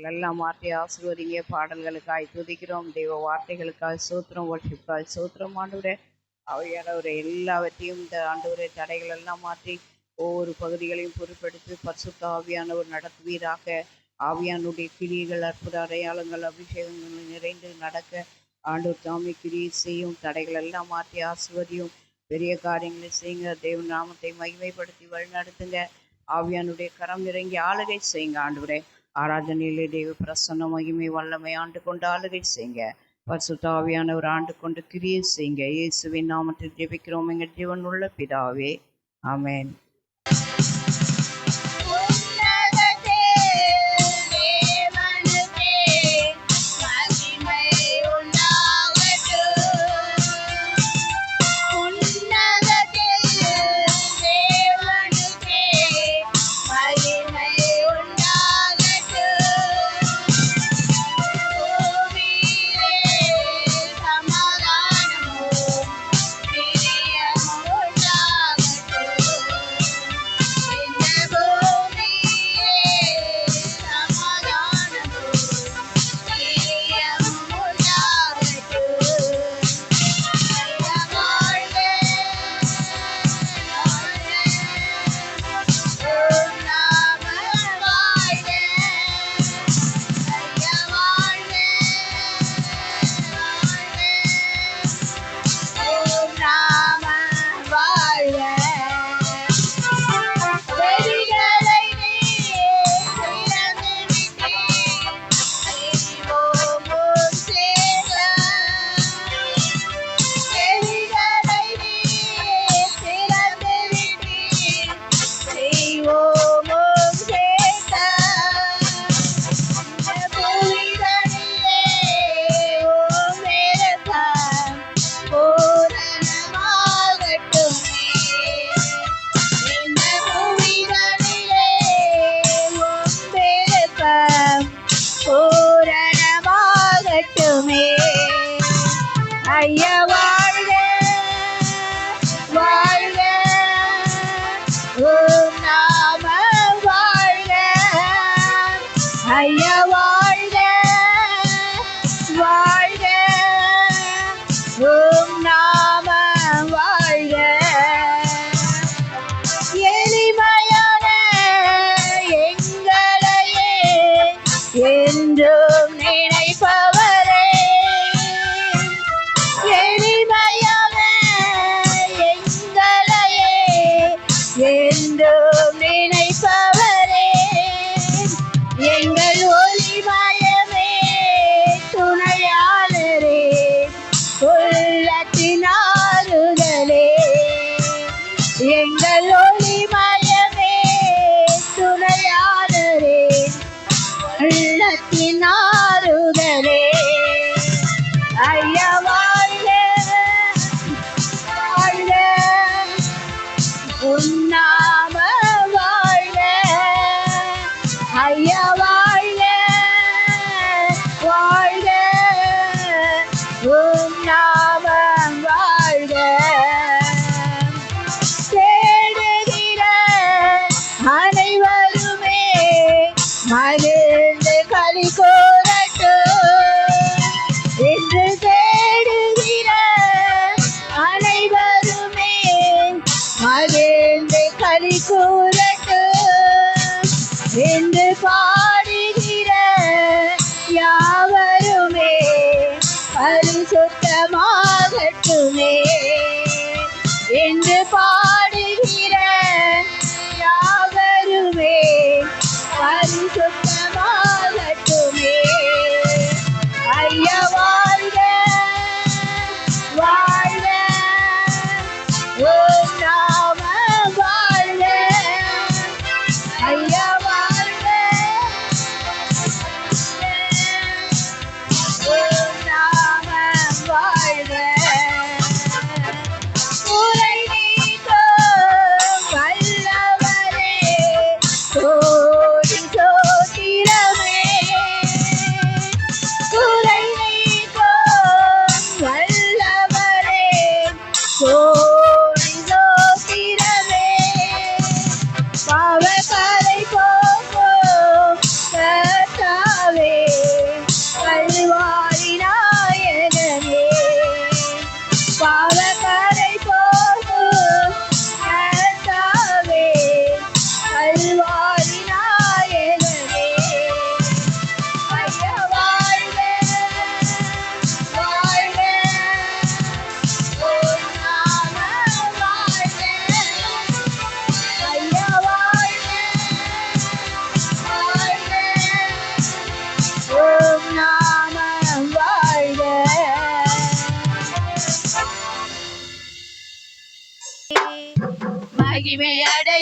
எல்லாம் மாற்றி ஆசீர்வதிங்க. பாடல்களுக்காய் துதிக்கிறோம். தெய்வ வார்த்தைகளுக்காய் சூத்திரம், ஒர்ஷிப்புக்காய் சூத்திரம். ஆண்டவரே அவையானவரை எல்லாவற்றையும் இந்த ஆண்டவரை தடைகள் எல்லாம் மாற்றி ஒவ்வொரு பகுதிகளையும் பொறுப்பெடுத்து பரிசுத்த ஆவியானவர் நடத்துவீராக. ஆவியானுடைய கிரியைகள், அற்புத அடையாளங்கள், அபிஷேகங்கள் நிறைந்து நடக்க ஆண்டவர் தாமி கிரியை செய்யும். தடைகள் எல்லாம் மாற்றி ஆசீர்வதியும். பெரிய காரியங்களை செய்யுங்க. தேவ நாமத்தை மகிமைப்படுத்தி வழிநடத்துங்க. ஆவியானுடைய கரம் இறங்கி ஆளுகை செய்யுங்க. ஆண்டவரே ஆராதனையிலே தேவ பிரசன்ன மகிமை வல்லமை ஆண்டு கொண்டு ஆளுகை செய்யுங்க. பரிசுத்த ஆவியானவர் ஆண்டு கொண்டு கிரியை செய்யுங்க. இயேசுவின் நாமத்தில் ஜெபிக்கிறோம் எங்கள் ஜீவன் உள்ள பிதாவே, ஆமென்.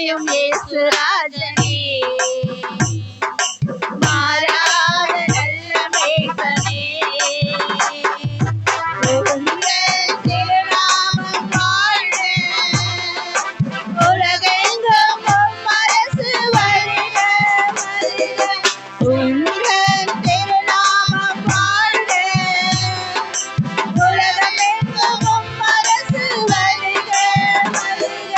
அடையும் இயேசு ராஜனே, மாறாத நல்ல மேய்ப்பனே, உங்கள் திருநாமம் வாழ்க, உலகெங்கும் உம் அரசு வருக வருக. உங்கள் திருநாமம் வாழ்க, உலகமெங்கும் உம் அரசு வருக வருக.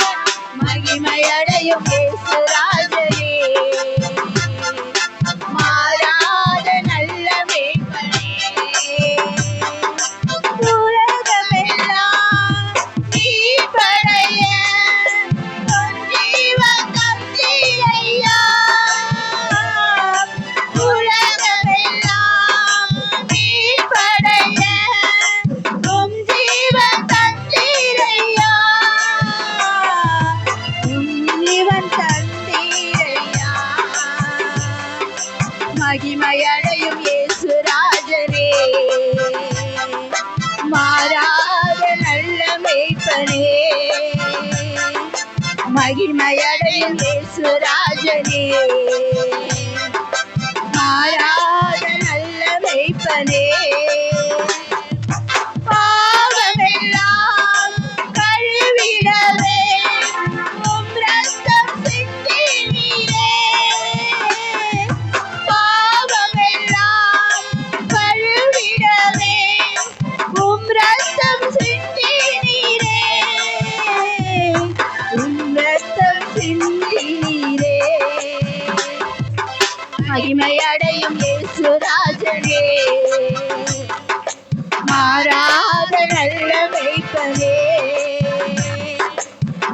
மகிமையடையும் இயேசு ராஜனே, மாறாத நல்ல மேய்ப்பனே, உலகமெல்லாம் மீட்படைய உன் ஜீவன் தந்தீரையா. உலகமெல்லாம் மீட்படைய உம் ஜீவன் தந்தீரையா. உம் ஜீவன் தந்தீரையா. மகிமையடையும் இயேசு ராஜனே, மாறாத நல்ல மேய்ப்பனே, மகிமையடையும் இயேசு ராஜனே, மாறாத நல்ல மேய்ப்பனே. பாவமெல்லாம் கழுவிடவே உம் ரத்தம் சிந்தினீரே. பாவமெல்லாம் கழுவிடவே உம் ரத்தம் சிந்தினீரே. உம் ரத்தம் சிந்தினீரே. மகிமையடையும் இயேசு ராஜனே, மாறாத நல்ல மேய்ப்பனே,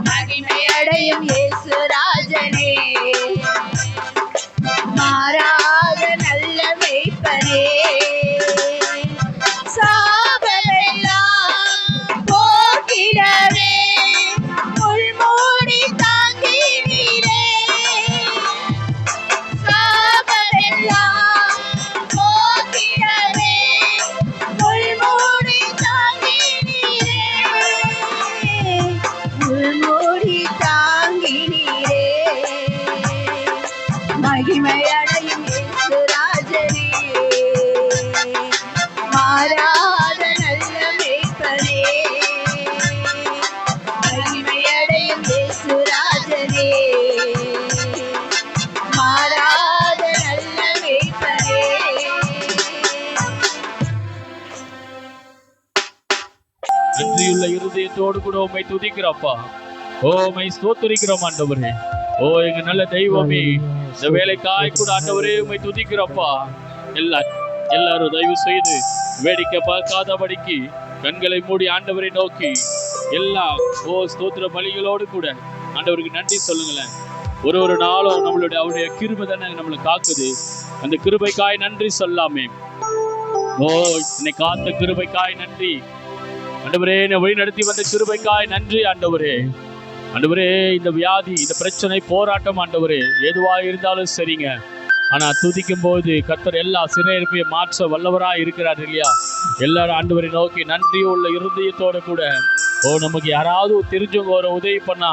மகிமையடையும் இயேசு ராஜனே, மாறாத நல்ல மேய்ப்பனே. சாபமெல்லாம் போக்கிடவே முள்மூடி தாங்கினீரே. சாபமெல்லாம் போக்கிடவே முள்மூடி தாங்கினீரே. முள்மூடி தாங்கினீரே. மகிமையடையும் இயேசு ராஜனே, மாறாத நல்ல மேய்ப்பனே, மகிமையடையும் இயேசு ராஜனே, மாறாத நல்ல மேய்ப்பனே. நன்றியுள்ள இருதயத்தோடு கூட உம்மை துதிக்கிறப்பா. ஓ உம்மை ஸ்தோத்திரிக்கிறோம் ஆண்டவரே. ஓ எங்க நல்ல தெய்வமே, இந்த வேலைக்காய் கூட ஆண்டவரே உம்மை துதிக்கிறப்பா. எல்லாரும் தயவு செய்து வேடிக்கை பார்க்காதபடிக்கு கண்களை மூடி ஆண்டவரை நோக்கி எல்லா ஸ்தோத்திர பலிகளோடு கூட ஆண்டவருக்கு நன்றி சொல்லுங்களேன். ஒரு நாளும் நம்மளுடைய அவருடைய கிருபை தானே நம்மளை காக்குது. அந்த கிருபைக்காய் நன்றி சொல்லாமே. ஓ என்னை காத்த கிருபைக்காய் நன்றி ஆண்டவரே. என்னை வழி நடத்தி வந்த கிருபைக்காய் நன்றி ஆண்டவரே. ஆண்டவரே, இந்த வியாதி, இந்த பிரச்சனை, போராட்டம் ஆண்டவரே எதுவா இருந்தாலும் சரிங்க, ஆனா துதிக்கும் போது கர்த்தர் எல்லா சிறையிருப்பையும் மாற்ற வல்லவராய் இருக்கிறார் இல்லையா? எல்லாரும் ஆண்டவரை நோக்கி நன்றி உள்ள இருதயத்தோட கூட ஓ நமக்கு யாராவது தெரிஞ்சவங்க ஒரு உதவி பண்ணா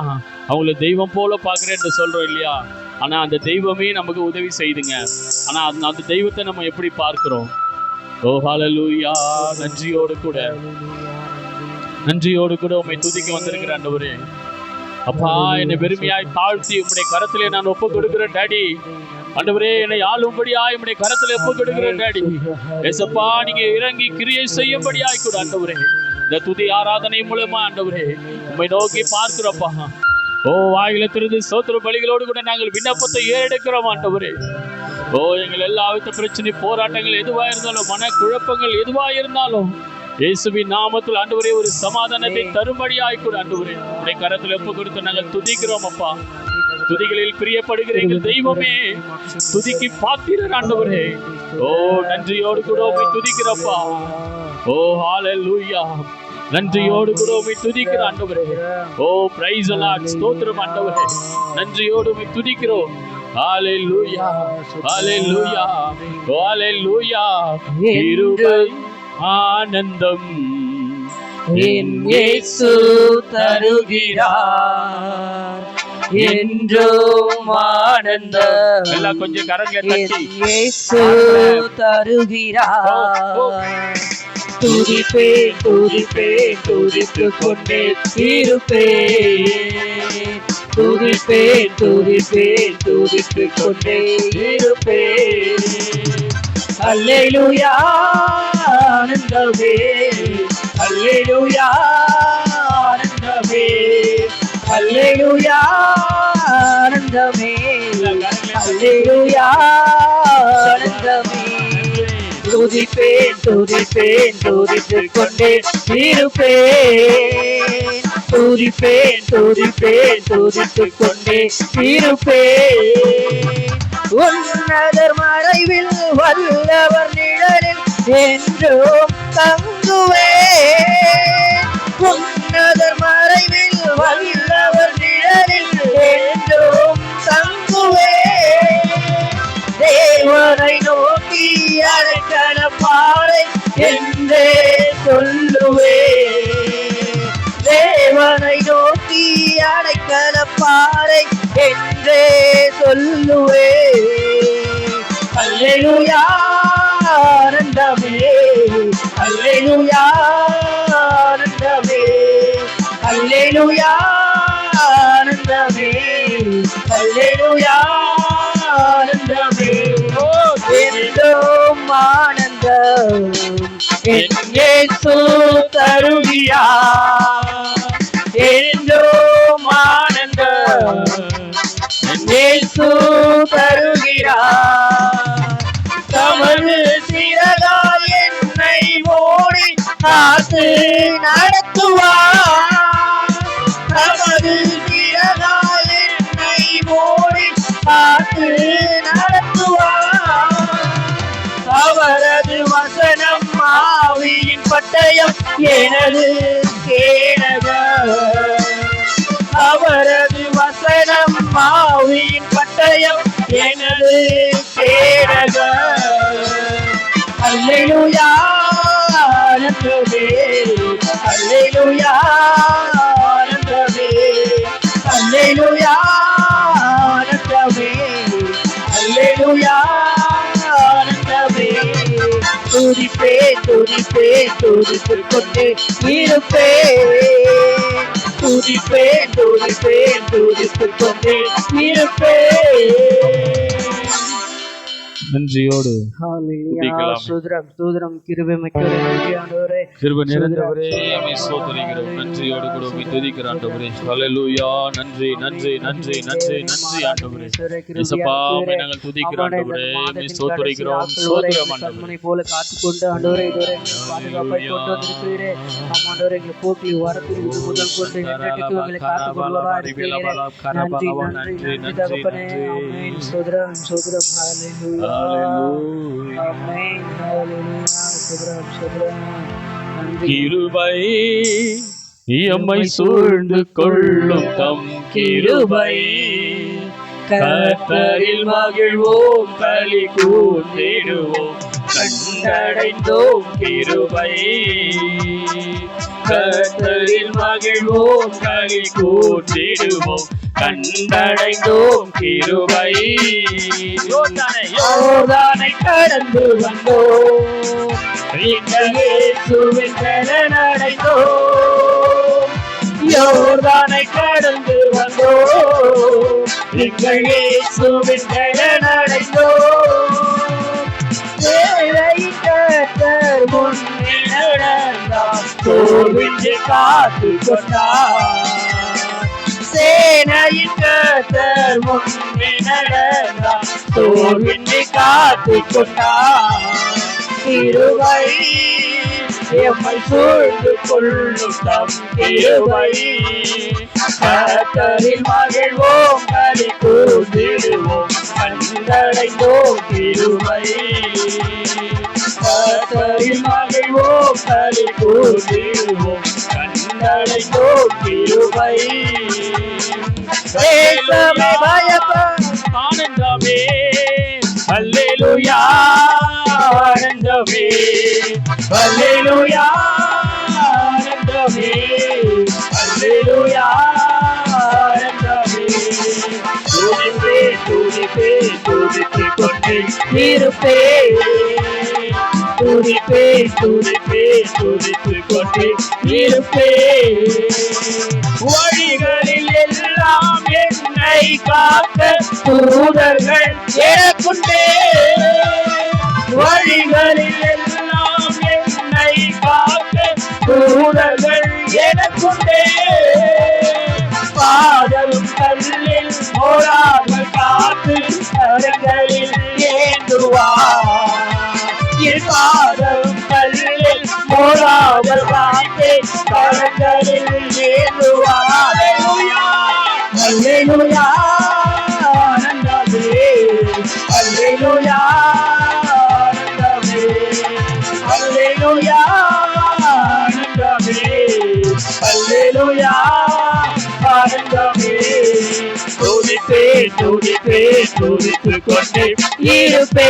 அவங்கள தெய்வம் போல பார்க்குறேன்னு சொல்றோம் இல்லையா? ஆனா அந்த தெய்வமே நமக்கு உதவி செய்துங்க. ஆனா அந்த தெய்வத்தை நம்ம எப்படி பார்க்கிறோம்? ஓ ஹல்லேலூயா. நன்றியோடு கூட உம்மை துதிக்க வந்திருக்கிற ஆண்டவரே. அப்பா, என்னை பெருமையாய் தாழ்த்தி உம்முடைய கரத்திலே நான் ஒப்பு கொடுக்கிறேன் டாடி. ஆண்டவரே, என்னை ஆளும்படியாய் உம்முடைய கரத்திலே ஒப்பு கொடுக்கிறேன் டாடி. ஏசப்பா, நீங்க இறங்கி கிரியை செய்யும்படியாய் கூட ஆண்டவரே இந்த துதி ஆராதனை மூலமா ஆண்டவரே உம்மை நோக்கி பார்க்கிறப்பா. ஓ வாயில திருந்து ஸ்தோத்திர பலிகளோடு கூட நாங்கள் விண்ணப்பத்தை ஏறெடுக்கிறோம் ஆண்டவரே. ஓ எங்கள் எல்லா வித பிரச்சனை, போராட்டங்கள் எதுவா இருந்தாலும், மன குழப்பங்கள் எதுவா இருந்தாலும் இயேசுவின் நாமத்தில் ஆண்டவரே ஒரு சமாதானத்தை தரும்படியாய் கூட ஆண்டவரே உடைய கரத்தில் ஒப்பு கொடுத்து நாங்கள் துதிக்கிறோம் அப்பா. துதிகளில் பிரியப்படுகிற எங்கள் தெய்வமே, துதிக்கு பாத்திரர் ஆண்டவரே. ஓ நன்றியோடு கூட உம்மை துதிக்கிறப்பா. ஓ ஹல்லேலூயா. நன்றியோடு கூட உம்மை துதிக்கிற ஆண்டவரே. ஓ பிரைஸ் தி லார்ட். ஸ்தோத்திரம் ஆண்டவரே. நன்றியோடு உம்மை துதிக்கிறோம். ஹல்லேலூயா, ஹல்லேலூயா, ஹல்லேலூயா. கிருபை ஆனந்தம் என் இயேசு தருகிறார் என்றும் ஆனந்தம். எல்லாம் கொஞ்சம் கரங்களை தட்டி இயேசு தருகிறார். துதிப்பேன் துதிப்பேன் துதித்துக் கொண்டே இருப்பேன். துதிப்பேன் துதிப்பேன் துதித்துக் கொண்டே இருப்பேன். அல்லேலூயா ஆனந்தமே, அல்லேலூயா ஆனந்தமே, அல்லேலூயா ஆனந்தமே, அல்லேலூயா ஆனந்தமே. துதிப்பேன் துதிப்பேன் துதித்துக் கொண்டே இருப்பேன். துதிப்பேன் துதிப்பேன் துதித்துக் கொண்டே இருப்பேன். உன்னதர் மறைவில் வல்லவர் நிழலில் என்றும் தங்குவேன். உன்னதர் மறைவில் வல்லவர் நிழலில் என்றும் தங்குவேன். தேவனை நோக்கி அழைக்கல பாறை என்றே சொல்லுவேன். தேவனை நோக்கி அழைக்கல பாறை என்றே சொல்லுவேன். அல்லேலூயா ஆனந்தமே, அல்லேலூயா ஆனந்தமே, அல்லேலூயா ஆனந்தமே, அல்லேலூயா ஆனந்தமே. என்றும் ஆனந்தம் என் இயேசு தருகிறார். என்றும் ஆனந்தம் என் இயேசு தருகிறார். தமது சிறகால் என்னை மூடி காத்து நடத்துவார். தமது சிறகால் என்னை மூடி காத்து நடத்துவார். அவரது வசனம் ஆவியின் பட்டயம் எனது கேடகம். அவரது வசனம் ஆவியின் பட்டயம் எனது கேடகம். அல்லேலூயா ஆனந்தமே, அல்லேலூயா ஆனந்தமே, அல்லேலூயா ஆனந்தமே, அல்லேலூயா ஆனந்தமே. துதிப்பேன் துதிப்பேன் துதித்துக் கொண்டே இருப்பேன். துதிப்பேன் துதிப்பேன் துதித்துக் கொண்டே இருப்பேன். நன்றியோடு ஹல்லேலூயா. ஸ்தோத்திரம் ஸ்தோத்திரம். கிருபை மிக்கவரே, நன்றி ஆண்டவரே, கிருபை நிறைந்தவரே, உம்மை ஸ்தோத்திரிக்கிறோம். நன்றியோடு கூட உம்மை துதிக்கிறோம் ஆண்டவரே. ஹல்லேலூயா. நன்றி நன்றி நன்றி நன்றி நன்றி ஆண்டவரே. இயேசுப்பா, உம்மை நாங்கள் துதிக்கிறோம் ஆண்டவரே, உம்மை ஸ்தோத்திரிக்கிறோம். ஸ்தோத்திரம் ஆண்டவரே. போல காத்துக்கொண்டு ஆண்டவரே இதுவரை பாதுகாப்பை கொண்டு வந்திருக்கிறீரே. ஆண்டவரே, எங்களை போக்கி வரத்தில் முதல் கொண்டு இன்றைக்கு எங்களை காத்துக்கொள்வதா இருக்கிறீரே. நன்றி நன்றி நன்றி தகப்பனே. ஆமென். ஸ்தோத்திரம் ஸ்தோத்திரம். ஹல்லேலூயா. ஆமென். ஹல்லேலூயா. ஸ்தோத்திரம் ஸ்தோத்திரம். நன்றி. கிருபை எம்மை சூழ்ந்து கொள்ளும் தம் கிருபை, கர்த்தரில் மகிழ்வோம் களி கூர்ந்திடுவோம் கண்டடைந்தோம் கிருபை. கர்த்தரில் மகிழ்வோம் களி கூர்ந்திடுவோம் கண்டடைந்தோம் கிருபை. யோர்தானை கடந்து வந்தோம், இயேசுவின் சரணடைந்தோம். யோர்தானை கடந்து வந்தோம், எங்கள் இயேசுவின் சரணடைந்தோம். தேவையின் கர்த்தர் முன்னே நடந்தார், தோல்வின்றி காத்து கொண்டார். சேனையின் கர்த்தர் முன்னே நடந்தார், தோல்வின்றி காத்து கொண்டார். கிருபை எம்மை சூழ்ந்து கொள்ளும் தம் கிருபை, கர்த்தரில் மகிழ்வோம் களி கூர்ந்திடுவோம் கண்டடைந்தோம் கிருபை. கர்த்தரில் மகிழ்வோம் களி கூர்ந்திடுவோம் கண்டடைந்தோம் கிருபை. தேசமே பயப்பட ஆனந்தமே, அல்லேலூயா ஆனந்தமே, அல்லேலூயா ஆனந்தமே, கொண்டே இருப்பே துதிப்பே துதிப்பே துதித்து கொண்டே இருப்பே வழிகளில் எல்லாம் என்னை காக்க தூதர்கள் எனக்குண்டே வழிகளில் எல்லாம் என்னை காக்க தூதர்கள் எனக்குண்டே பாதரும் கல்லில் போராமல் காத்து கரங்களில் ஏந்துவார் என் பாதரும் கல்லில் போராமல் காத்து கரங்களில் ஏந்துவார் அல்லேலூயா ஆனந்தமே அல்லேலூயா ஆனந்தமே அல்லேலூயா ஆனந்தமே அல்லேலூயா ஆனந்தமே துதிப்பே துதிப்பே துதித்து கொண்டே இருப்பே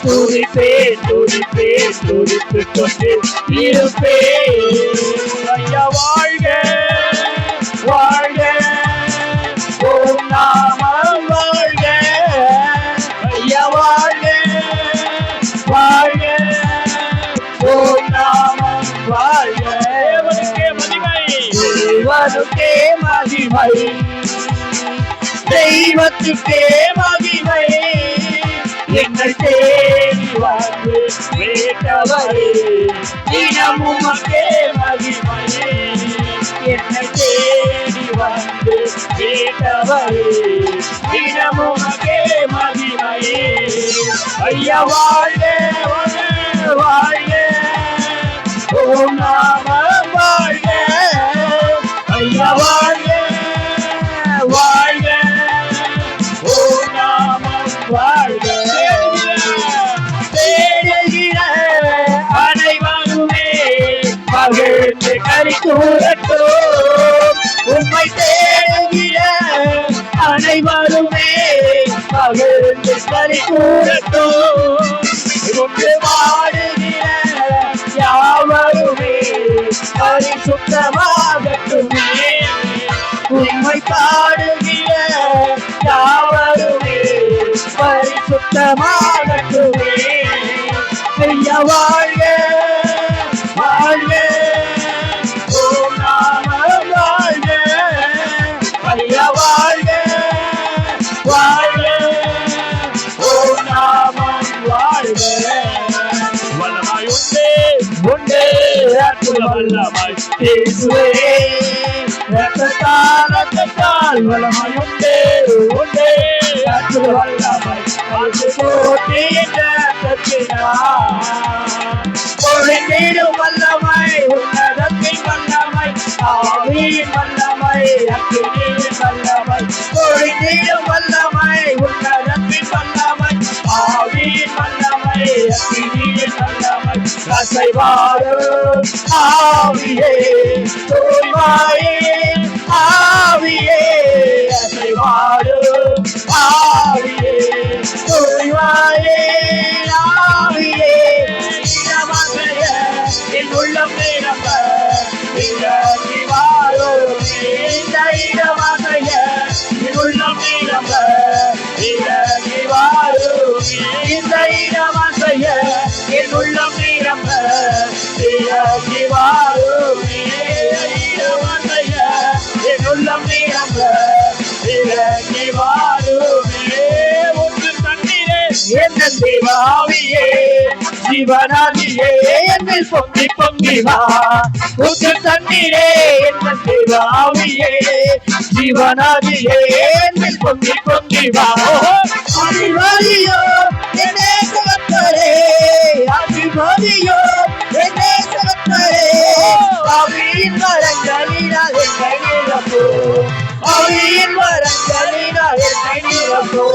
துதிப்பே துதிப்பே துதித்து கொண்டே இருப்பே ஐயா வாழ்க வாழ்க ஓம் நாமம் வாழ்க ஐயா வாழ்க வாழ்க ஓம் நாமம் வாழ்க தேவனுக்கே மகிமை தெய்வத்துக்கே மகிமை என்னை தேடி வந்து கேட்டவரே தினமும் மக்கே மகிமை என்னை தேடி வந்து கேட்டவரே தினமும் மக்கே மகிமை ஐயா வாழ்க வாழ்க ஓம் நாமம் வாழ்க ஐயா வாழ்க வாழ்க ஓம் நாமம் வாழ்க தேடுகிற அனைவருமே மகிழ்ந்து கறி கூறட்டும் உம்மை தேடுகிற அனைவருமே மகிழ்ந்து கறி கூறட்டும் உண்டு வாடுகிற யாவருமே பரிசுத்தமாகட்டுமே உம்மை பாடுகிற யாவருமே பரிசுத்தமாகட்டுமே ஐயா வாழ்க வாழ்க ஓம் நாமம் வாழ்க ஐயா வாழ்க வாழ்க ஓம் நாமம் வாழ்க வல்லமாய் உண்டே உண்டே அற்புத வல்லமாய் இயேசுவே ரத்தத்தால் வல்லமாய் உண்டே உண்டே அற்புத வல்லமாய் அது போட்டி என்ற பொழிந்திடும் வல்லமை உன்னதத்தின் வல்லமை ஆவியின் வல்லமை அக்கினியின் வல்லமை பொழிந்திடும் வல்லமை உன்னதத்தின் வல்லமை ஆவியின் வல்லமை அக்கினியின் வல்லமை அசைவாரும் ஆவியே தூய்மாயே ஆவியே அசைவாரும் ஆவியே தூய்மாயே ஆவியே இடமகைய என் உள்ளம் நிரம்ப இறங்கி வாரும் இந்த இடமகைய என் உள்ளம் நிரம்ப இறங்கி வாரும் இந்த இடமகைய என் உள்ளம் நிரம்ப இறங்கி வாரும் இடமகைய என் உள்ளம் நிரம்ப இறங்கி வாரும் உங்கள் தண்ணீரே என்ன தேவாவியே ஜீவனாதியே என்னில் பொங்கி பொங்கி வா உங்கள் தண்ணீரே என்ன தேவாவியே ஜீவனாதியே என்னில் பொங்கி பொங்கி வா அதிபதியோ என்னே சகத்தரே அதிபதியோ என்னே சகத்தரே அவியின் வரங்களினால் என்னை நிரப்போ அவியின் வரங்களினால் என்னை நிரப்போ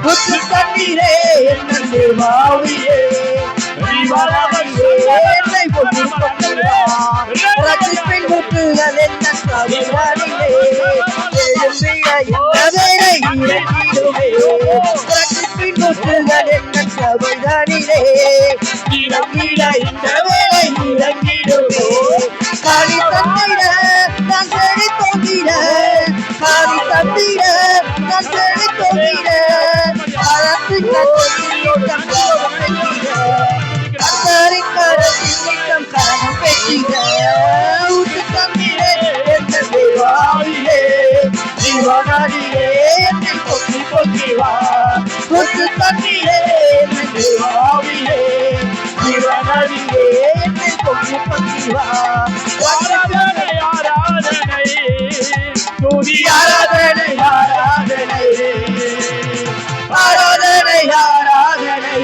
உற்று தண்ணீரே என்ன தேவாவியே ஜீவனாதியே என்னை பொங்கி பொங்கி வா ரட்சிப்பின் முற்றுகள் என்ன கவிதானிலே எழும்பிய இந்த வேலை இறங்கிடுமே ரட்சிப்பின் முற்றுகள் என்ன கவிதானிலே இறங்கிட இந்த வேலை இறங்கிடுமே காணி தந்திட நான் செடி தோங்கிட காணி தந்திட நான் செடி தோங்கிட ஆவியே என்னை கொண்டு பங்கிவா ஆராதனை ஆராதனை துதி ஆராதனை ஆராதனை ஆராதனை ஆராதனை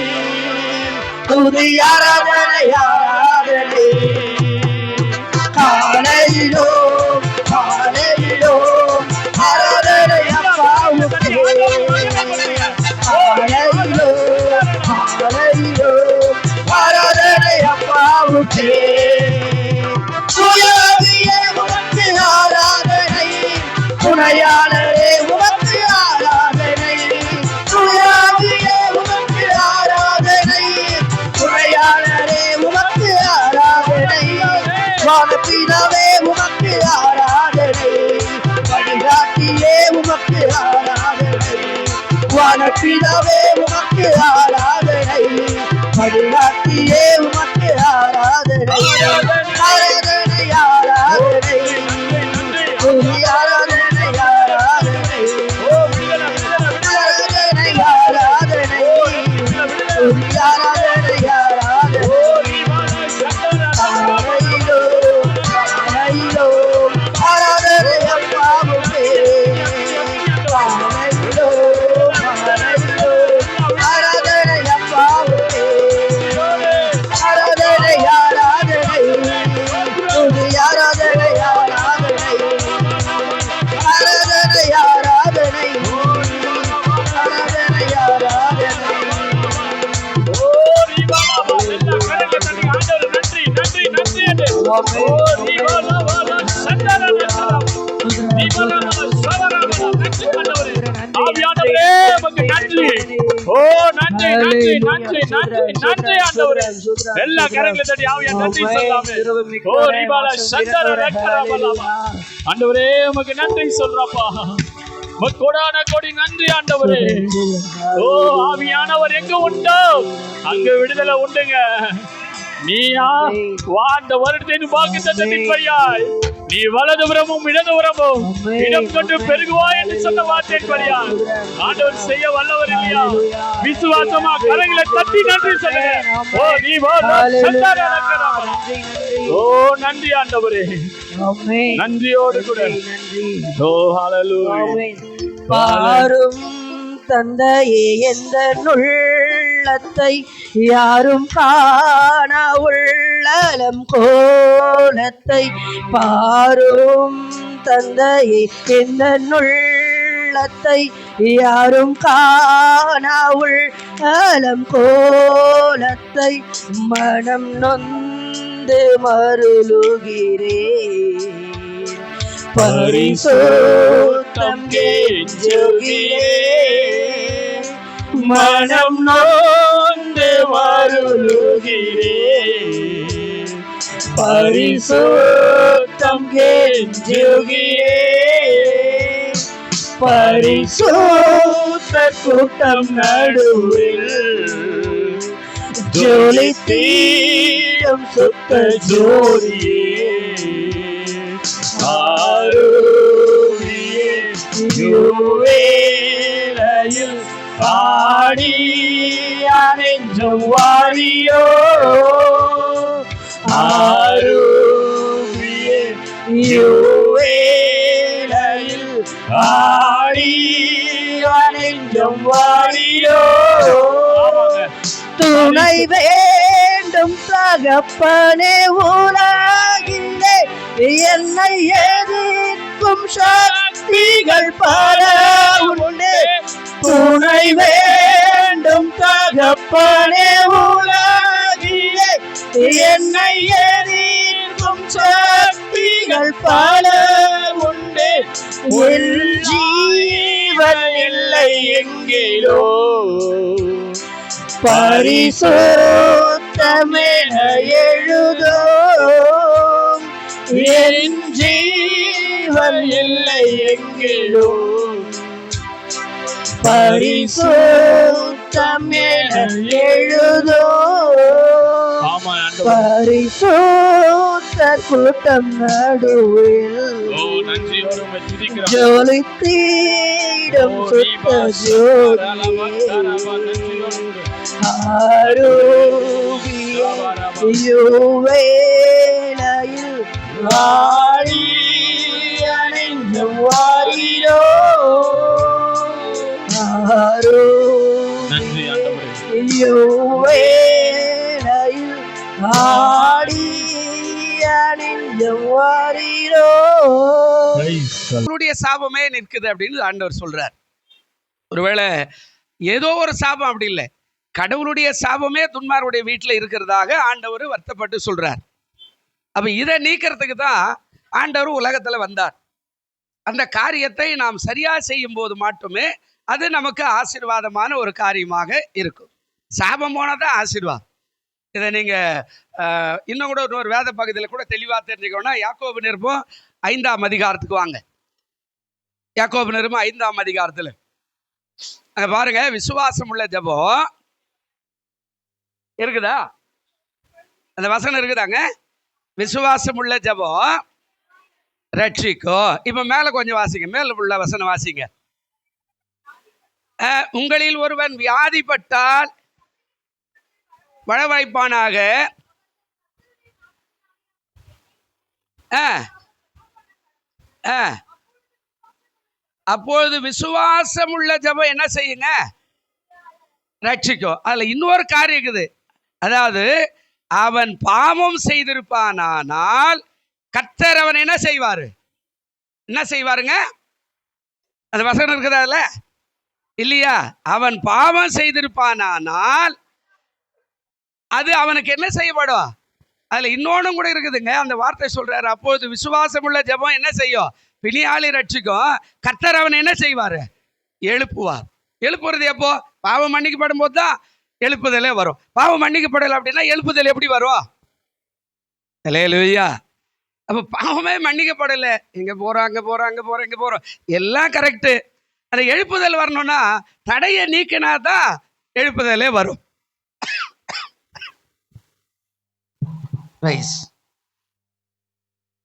துதி ஆராதனை ஆராதனை காலையிலோ காலையிலோ ஆராதனை அப்பாவுக்கே காலையிலோ காலையிலோ ஆராதனை அப்பாவுக்கே துயாவியே உனக்கு ஆராதனை துணையாளரே உனக்கு ஆராதனை துயாவியே உனக்கு ஆராதனை துணையாளரே உனக்கு ஆராதனை வானப்பிதாவே உனக்கு ஆராதனை வழிகாட்டியே உனக்கு ஆராதனை வானப்பிதாவே உனக்கு ஆராதனை வழிகாட்டியே உனக்கு ஆராதனை ஆராதனை ஆராதனை துதி ஆராதனை ஆராதனை ஆராதனை ஆராதனை துதி ஆராதனை ஆராதனை காலையிலோ காலையிலோ ஆராதனை அப்பாவுக்கே காலையிலோ காலையிலோ ஆராதனை அப்பாவுக்கே ஆராதனை ஆராதனை துதி ஆராதனை ஆராதனை ஆராதனை ஆராதனை ஆராதனை ஆராதனை எல்லா கரங்களை தட்டி ஆவியா நன்றி சொல்லாமே. ஓ ரிபால சந்தர ரக்கரபலமா. ஆண்டவரே உமக்கு நன்றி சொல்றப்பா. கோடான கோடி நன்றி ஆண்டவரே. ஓ ஆவியானவர் எங்க உண்டோ அங்க விடுதலை உண்டுங்க. நீயா வாழ்ந்த வருடத்தின் வாக்குத்தத்தத்தின் படியாய் நீ வலதுபுறமும் இடதுபுறமும் இடம் கொண்டு பெருகுவாய் என்று சொன்ன வார்த்தையின் படியாய் ஆண்டவர் செய்ய வல்லவர் இல்லையா? விசுவாசமா கரங்களை தட்டி நன்றி சொல்லுங்க. ஓ நீ ஓ நன்றி ஆண்டவரே, நன்றியோடு கூட. ஓ ஹல்லேலூயா. பாரும் தந்தையே எந்த உள்ளத்தை யாரும் காண உள்ளலம் கோலத்தை பாரும் தந்தையே எந்த உள்ளத்தை யாரும் காண உள்ளலம் கோலத்தை மனம் நொந்து மருளுகிறேன் பரிசுத்தம் கெஞ்சுகிறேன் மனம் நொந்து மருளுகிறேன் பரிசுத்தம் கெஞ்சுகிறேன் பரிசுத்த கூட்டம் நடுவில் ஜோலி தீரம் சுத்த ஜோதியே ஆரோவியே யுவேலையில் ஆடி அனெஞ்சும் வாரியோ ஆரோவியே யுவேலையில் ஆடி அனெஞ்சும் வாரியோ துணை வேண்டும் தகப்பனே உலகிலே என்னை எதிர்க்கும் சக்திகள் பல உண்டு துணை வேண்டும் தகப்பனே உலகிலே என்னை எதிர்க்கும் சக்திகள் பல உண்டு என் ஜீவன் இல்லை எங்கிலோ பரிசுத்தமென எழுதும் என் ஜீவன் இல்லை எங்கிலும் பரிசுத்தமென எழுதும் பரிசுத்த கூட்டம் நடுவில் ஜோலி தீடும் சுத்த ஜோதி ஆரோக்கிய வேளையில் ஆடி அணைந்தும் வாரீரோ ஆரோ. நன்றி ஆண்டவரே. வேளையில் ஆடி அணைந்தும் வாரீரோ. உங்களுடைய சாபமே நிற்குது அப்படின்னு ஆண்டவர் சொல்றார். ஒருவேளை ஏதோ ஒரு சாபம் அப்படி இல்லை, கடவுளுடைய சாபமே துன்மாருடைய வீட்டில் இருக்கிறதாக ஆண்டவர் வருத்தப்பட்டு சொல்றார். அப்ப இதை நீக்கிறதுக்கு தான் ஆண்டவர் உலகத்துல வந்தார். அந்த காரியத்தை நாம் சரியா செய்யும் போது மட்டுமே அது நமக்கு ஆசீர்வாதமான ஒரு காரியமாக இருக்கும். சாபம் போனதான் ஆசீர்வாதம். இதை நீங்க இன்னும் கூட ஒரு வேத பகுதியில் கூட தெளிவா தெரிஞ்சுக்கணும்னா யாக்கோபு நிருபம் 5ஆம் அதிகாரத்துக்கு வாங்க. யாக்கோபு நிருபம் 5ஆம் அதிகாரத்துல அங்க பாருங்க, விசுவாசம் உள்ள ஜெபம் இருக்குதா? அந்த வசனம் இருக்குதாங்க? விசுவாசம் உள்ள ஜெபம் ரட்சிக்கும். இப்ப மேல கொஞ்சம் வாசிங்க, மேல உள்ள வசனம் வாசிங்க. உங்களில் ஒருவன் வியாதிப்பட்டால் வளவாய்ப்பானாக, அப்பொழுது விசுவாசம் உள்ள ஜெபம் என்ன செய்யுங்க? ரட்சிக்கும். அதுல இன்னொரு காரியம் இருக்குது. அதாவது அவன் பாவம் செய்திருப்பானால் கர்த்தர் அவன் என்ன செய்வாரு? என்ன செய்வாருங்க? அந்த வசனம் இருக்குதால இல்லையா? அவன் பாவம் செய்திருப்பானால் அது அவனுக்கு என்ன செய்யப்படும்? அதுல இன்னொன்னும் கூட இருக்குதுங்க. அந்த வார்த்தை சொல்றாரு, அப்போது விசுவாசம் உள்ள ஜெபம் என்ன செய்யும்? பிணியாளி ரட்சிக்கும். கர்த்தர் அவன் என்ன செய்வாரு? எழுப்புவார். எழுப்புறது எப்போ? பாவம் மன்னிக்கப்படும் போது தான் எழுப்புதலே வரும். பாவம் மன்னிக்கப்படலை அப்படின்னா எழுப்புதல் எப்படி வரும்? அல்லேலூயா. அப்போ பாவமே மன்னிக்கப்படலை, இங்கே போகிறோம் அங்கே போகிறோம் அங்கே போகிறோம் இங்கே போகிறோம் எல்லாம் கரெக்டு. அந்த எழுப்புதல் வரணும்னா தடையை நீக்கினா தான் எழுப்புதலே வரும்.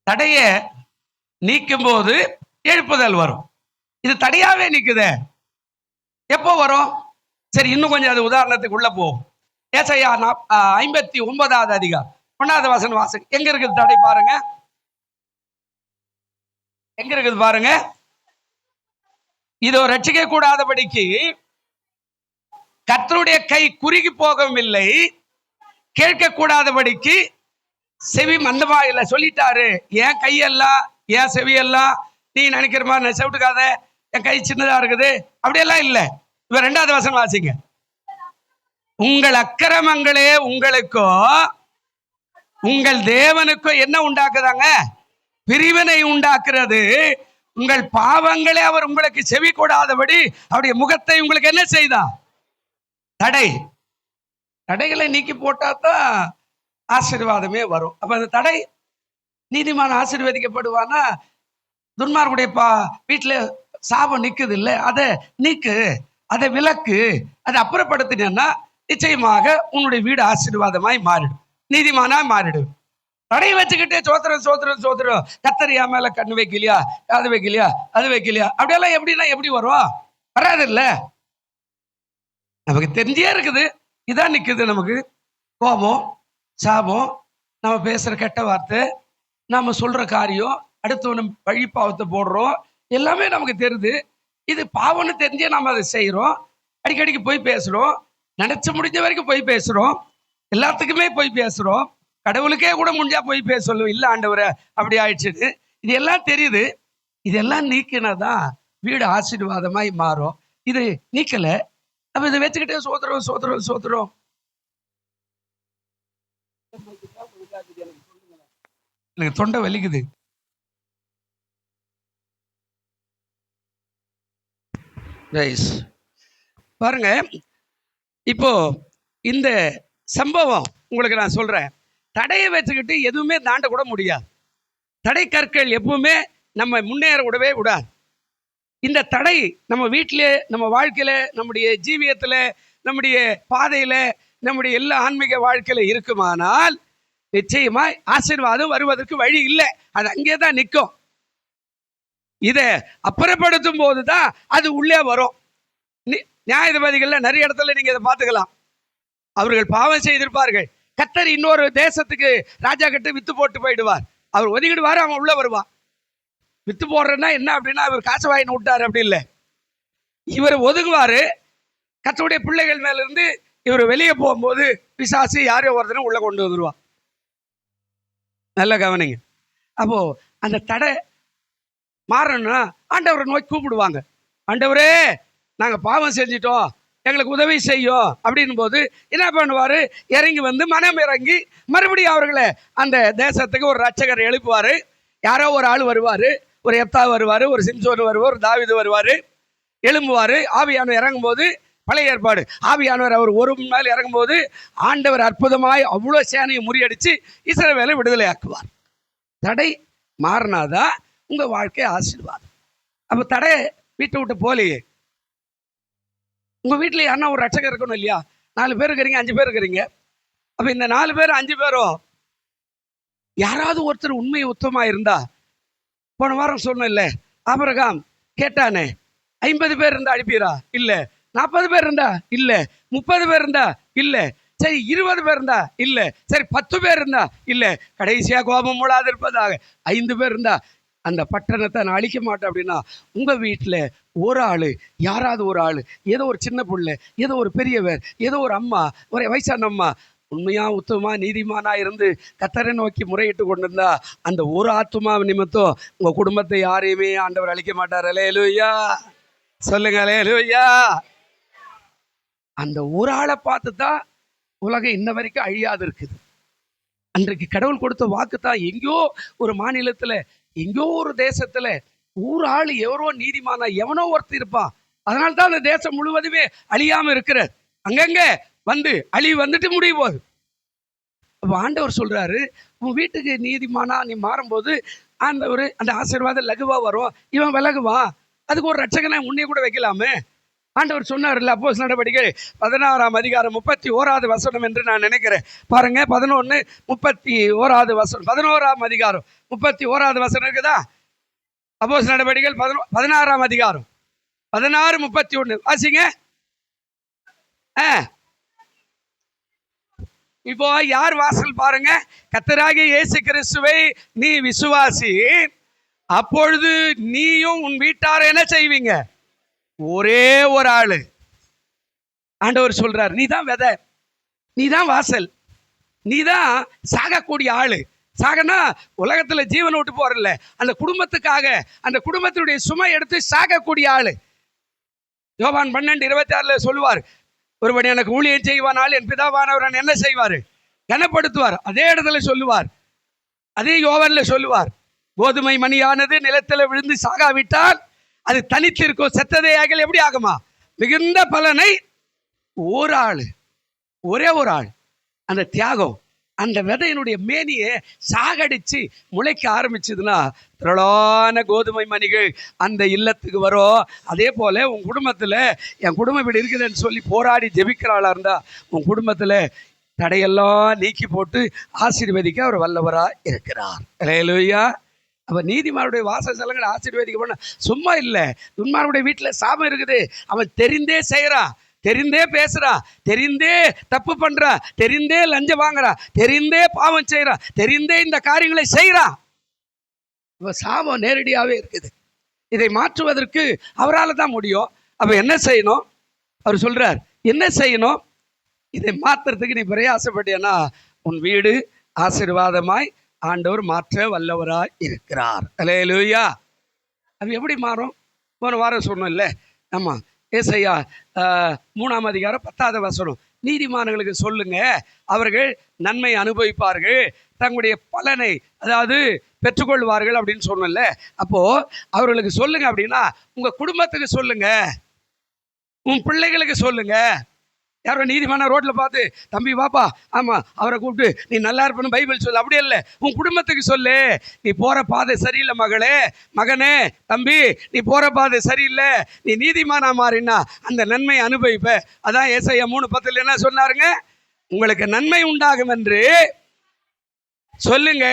தடையை நீக்கும் போது எழுப்புதல் வரும். இது தடையாவே நிக்குதே, எப்போ வரும்? சரி, இன்னும் கொஞ்சம் அது உதாரணத்துக்கு உள்ள போகும். ஏசாயா 59ஆவது அதிகாரம் 1வது வசனம் வாசகம். எங்க இருக்குது தடை பாருங்க, எங்க இருக்குது பாருங்க. இதோ ரட்சிக்க கூடாதபடிக்கு கர்த்தருடைய கை குறுகி போகவும் இல்லை, கேட்க கூடாதபடிக்கு செவி மந்தமா இல்லை. சொல்லிட்டாரு, என் கையெல்லாம் என் செவியெல்லாம் நீ நினைக்கிற மாதிரி செவிட்டுக்காத, என் கை சின்னதா இருக்குது அப்படியெல்லாம் இல்லை. இப்ப 2வது வசனம் வாசிங்க. உங்கள் அக்கிரமங்களே உங்களுக்கோ உங்கள் தேவனுக்கோ என்ன உண்டாக்குதாங்க? பிரிவினை உண்டாக்குறது. உங்கள் பாவங்களே அவர் உங்களுக்கு செவி கூடாதபடி அவருடைய முகத்தை உங்களுக்கு என்ன செய்தான்? தடை. தடைகளை நீக்கி போட்டாதான் ஆசீர்வாதமே வரும். அப்ப அந்த தடை, நீதிமான் ஆசீர்வதிக்கப்படுவானா? துன்மார்க்குடைய வீட்டுல சாபம் நிக்குது இல்லை, அதை நீக்கு, அதை விலக்கு, அதை அப்புறப்படுத்தினா நிச்சயமாக உன்னுடைய வீடு ஆசீர்வாதமாய் மாறிடும், நீதிமானாய் மாறிடும். தடை வச்சுக்கிட்டே சோத்திரம் சோத்திரம் சோத்திரம், கத்தரியா மேல கண்ணு வைக்கலையா, அது வைக்கலையா, அது வைக்கலையா, அப்படியெல்லாம் எப்படின்னா எப்படி வரும்? வராது இல்ல. நமக்கு தெரிஞ்சே இருக்குது, இதான் நிக்குது நமக்கு. கோபம், சாபம், நம்ம பேசுற கெட்ட வார்த்தை, நாம சொல்ற காரியம், அடுத்தவன வழி பாவத்தை போடுறோம், எல்லாமே நமக்கு தெரியுது. இது பாவம்னு தெரிஞ்சே நம்ம அதை செய்யறோம். அடிக்கடிக்கு போய் பேசுறோம், நினைச்ச முடிஞ்ச வரைக்கும் போய் பேசுறோம், எல்லாத்துக்குமே போய் பேசுறோம். கடவுளுக்கே கூட முடிஞ்சா போய் பேச சொல்லுவோம், இல்ல ஆண்டவரே அப்படி ஆயிடுச்சுன்னு. இது எல்லாம் தெரியுது. இதெல்லாம் நீக்கினாதான் வீடு ஆசீர்வாதமாய் மாறும். இது நீக்கல, நம்ம இதை வச்சுக்கிட்டே சோத்துறோம் சோத்துறோம் சோத்துறோம். எனக்கு தொண்டை வலிக்குது. பாருங்க, இப்போ இந்த சம்பவம் உங்களுக்கு நான் சொல்றேன். தடையை வச்சுக்கிட்டு எதுவுமே தாண்ட கூட முடியாது. தடை கற்கள் எப்பவுமே நம்ம முன்னேற விடவே விடாது. இந்த தடை நம்ம வீட்டிலே, நம்ம வாழ்க்கையில, நம்முடைய ஜீவியத்துல, நம்முடைய பாதையில, நம்முடைய எல்லா ஆன்மீக வாழ்க்கையில இருக்குமானால் நிச்சயமாய் ஆசீர்வாதம் வருவதற்கு வழி இல்லை. அது அங்கே தான் நிற்கும். இதை அப்புறப்படுத்தும் போதுதான் அது உள்ளே வரும். நியாயாதிபதிகள்ல நிறைய இடத்துல நீங்க இதை பார்த்துக்கலாம். அவர்கள் பாவம் செய்திருப்பார்கள், கர்த்தர் இன்னொரு தேசத்துக்கு ராஜா கிட்ட வித்து போட்டு போயிடுவார். அவர் ஒதுக்கிடுவார், அவன் உள்ள வருவான். வித்து போடுறேன்னா என்ன அப்படின்னா இவர் காசு வாங்கி விட்டாரு அப்படி இல்லை. இவர் ஒதுங்குவாரு. கர்த்தருடைய பிள்ளைகள் மேல இருந்து இவர் வெளியே போகும்போது பிசாசு யாரையோ ஒருத்தனை உள்ள கொண்டு வந்துருவான். நல்ல கவனிங்க. அப்போ அந்த தடை மாறணும்னா ஆண்டவரை நோக்கி கூப்பிடுவாங்க. ஆண்டவரே, நாங்கள் பாவம் செஞ்சிட்டோம், எங்களுக்கு உதவி செய்யும் அப்படின் போது என்ன பண்ணுவார்? இறங்கி வந்து மனம் இறங்கி மறுபடியும் அவர்களை அந்த தேசத்துக்கு ஒரு ரட்சகர் எழுப்புவார். யாரோ ஒரு ஆள் வருவார், ஒரு எப்தா வருவார், ஒரு சிம்சோன் வருவார், ஒரு தாவீது வருவார், எழும்புவார். ஆவியானவர் இறங்கும் போது பழைய ஏற்பாடு ஆவியானவர் அவர் ஒரு நாள் இறங்கும்போது ஆண்டவர் அற்புதமாய் அவ்வளோ சேனையை முறியடித்து இஸ்ரவேலை விடுதலை ஆக்குவார். தடை மாறினாதான் உங்கள் வாழ்க்கை ஆசீர்வாதம். அப்போ தடை வீட்டை விட்டு போலையே. உங்கள் வீட்டில் யாருன்னா ஒரு ரட்சகர் இருக்கணும் இல்லையா? 4 பேர் இருக்கிறீங்க, 5 பேர் இருக்கிறீங்க. அப்போ இந்த 4 பேர் 5 பேரும் யாராவது ஒருத்தர் உண்மை உத்தமாக இருந்தா, போன வாரம் சொன்னோம் இல்லை, ஆபிரகாம் கேட்டானே 50 பேர் இருந்தா அனுப்பிடுறா, இல்லை 40 பேர் இருந்தா இல்லை, 30 பேர் இருந்தா இல்லை, சரி 20 பேர் இருந்தா இல்லை, சரி 10 பேர் இருந்தா இல்லை, கடைசியா கோபம் மூடாது இருப்பதாக 5 பேர் இருந்தா அந்த பட்டணத்தை நான் அழிக்க மாட்டேன் அப்படின்னா, உங்கள் வீட்டில் ஒரு ஆள், யாராவது ஒரு ஆள், ஏதோ ஒரு சின்ன பிள்ளை, ஏதோ ஒரு பெரியவர், ஏதோ ஒரு அம்மா, ஒரு வயசான அம்மா உண்மையா உத்தமா நீதிமானா இருந்து கர்த்தரை நோக்கி முறையிட்டு கொண்டிருந்தா அந்த ஒரு ஆத்துமா நிமித்தம் உங்கள் குடும்பத்தை யாரையுமே ஆண்டவர் அழிக்க மாட்டார். அல்லேலூயா சொல்லுங்க, அல்லேலூயா. அந்த ஒரு ஆளை பார்த்து தான் உலகம் இன்ன வரைக்கும் அழியாது இருக்குது. அன்றைக்கு கடவுள் கொடுத்த வாக்கு தான் எங்கேயோ ஒரு மாநிலத்தில், எங்கேயோ ஒரு தேசத்தில் ஒரு ஆள் எவரோ நீதிமானா எவனோ ஒருத்தர் இருப்பான். அதனால தான் அந்த தேசம் முழுவதுமே அழியாமல் இருக்கிற. அங்கங்க வந்து அழிவு வந்துட்டு முடிய போகுது. அப்போ ஆண்டவர் சொல்றாரு, உன் வீட்டுக்கு நீதிமானா நீ மாறும்போது அந்த ஆசீர்வாதம் லகுவா வரும், இவன் விலகுவான். அதுக்கு ஒரு ரட்சகனை உன்னைய கூட வைக்கலாமே. ஆண்டவர் சொன்னார் இல்லை, அப்போஸ்தலர் நடவடிக்கைகள் 16ஆம் அதிகாரம் 31வது வசனம் என்று நான் நினைக்கிறேன். பாருங்க, 11:31 வசனம், 11ஆம் அதிகாரம் 31வது வசனம் இருக்குதா? அப்போஸ்தலர் நடவடிக்கைகள் 16ஆம் அதிகாரம் 16:31 வாசிங்க. இப்போ யார் வாசல் பாருங்க? கர்த்தராகிய இயேசு கிறிஸ்துவை நீ விசுவாசி, அப்பொழுது நீயும் உன் வீட்டார் என்ன செய்வீங்க? ஒரே ஒரு ஆளு. ஆண்டவர் சொல்றார், நீ தான் விதை, நீ தான் வாசல், நீ தான் சாகக்கூடிய ஆளு. சாகனா உலகத்துல ஜீவனை விட்டு போறல, அந்த குடும்பத்துக்காக அந்த குடும்பத்தினுடைய சுமை எடுத்து சாகக்கூடிய ஆளு. யோவான் 12:26 சொல்லுவார், ஒருவன் எனக்கு ஊழியம் செய்வானால் என் பிதாவானவர் என்ன செய்வார்? கனப்படுத்துவார். அதே இடத்துல சொல்லுவார், அதே யோவான்ல சொல்லுவார், கோதுமை மணியானது நிலத்தில் விழுந்து சாகாவிட்டால் அது தனித்திருக்கும், செத்ததையாக எப்படி ஆகுமா? மிகுந்த பலனை ஒரு ஆள், ஒரே ஒரு ஆள். அந்த தியாகம் அந்த விதையினுடைய மேனியை சாகடிச்சு முளைக்க ஆரம்பிச்சதுன்னா திரளான கோதுமை மணிகள் அந்த இல்லத்துக்கு வரும். அதே போல உன் குடும்பத்தில் என் குடும்பம் இப்படி இருக்குதுன்னு சொல்லி போராடி ஜெபிக்கிறாளா இருந்தா உன் குடும்பத்தில் தடையெல்லாம் நீக்கி போட்டு ஆசீர்வதிக்க அவர் வல்லவராக இருக்கிறார். அல்லேலூயா. அப்போ நீதிமானுடைய வாசஸ்தலங்களை ஆசீர்வதிக்க பண்ண சும்மா இல்லை. துன்மானுடைய வீட்டில் சாபம் இருக்குது, அவன் தெரிந்தே செய்கிறான், தெரிந்தே பேசுறான், தெரிந்தே தப்பு பண்றான், தெரிந்தே லஞ்சம் வாங்குறான், தெரிந்தே பாவம் செய்யறான், தெரிந்தே இந்த காரியங்களை செய்யறான். சாபம் நேரடியாகவே இருக்குது. இதை மாற்றுவதற்கு அவரால் தான் முடியும். அப்ப என்ன செய்யணும்? அவர் சொல்றார், என்ன செய்யணும்? இதை மாற்றுறதுக்கு நீ பிரயாசப்பட்டியன்னா உன் வீடு ஆசீர்வாதமாய் ஆண்டவர் மாற்ற வல்லவராய் இருக்கிறார். அல்லேலூயா. அது எப்படி மாறும்? போன வாரம் சொன்னோம் இல்லை? ஆமா, ஏசாயா 3ஆம் அதிகாரம் 10வது வசனம், நீதிமான்களுக்கு சொல்லுங்க, அவர்கள் நன்மை அனுபவிப்பார்கள், தங்களுடைய பலனை அதாவது பெற்றுக்கொள்வார்கள் அப்படின்னு சொன்னல. அப்போ அவர்களுக்கு சொல்லுங்க அப்படின்னா உங்க குடும்பத்துக்கு சொல்லுங்க, உன் பிள்ளைகளுக்கு சொல்லுங்க. யாரோ நீதிமான ரோட்ல பார்த்து தம்பி வாப்பா, ஆமா அவரை கூப்பிட்டு நீ நல்லா இருப்பன்னு பைபிள் சொல்லு, அப்படியே இல்லை, உன் குடும்பத்துக்கு சொல்லு. நீ போற பாதை சரியில்லை மகளே, மகனே, தம்பி, நீ போற பாதை சரியில்லை, நீ நீதிமானா மாறினா அந்த நன்மை அனுபவிப்ப. அதான் ஏசாயா 3:10 என்ன சொன்னாருங்க? உங்களுக்கு நன்மை உண்டாகும் என்று சொல்லுங்க,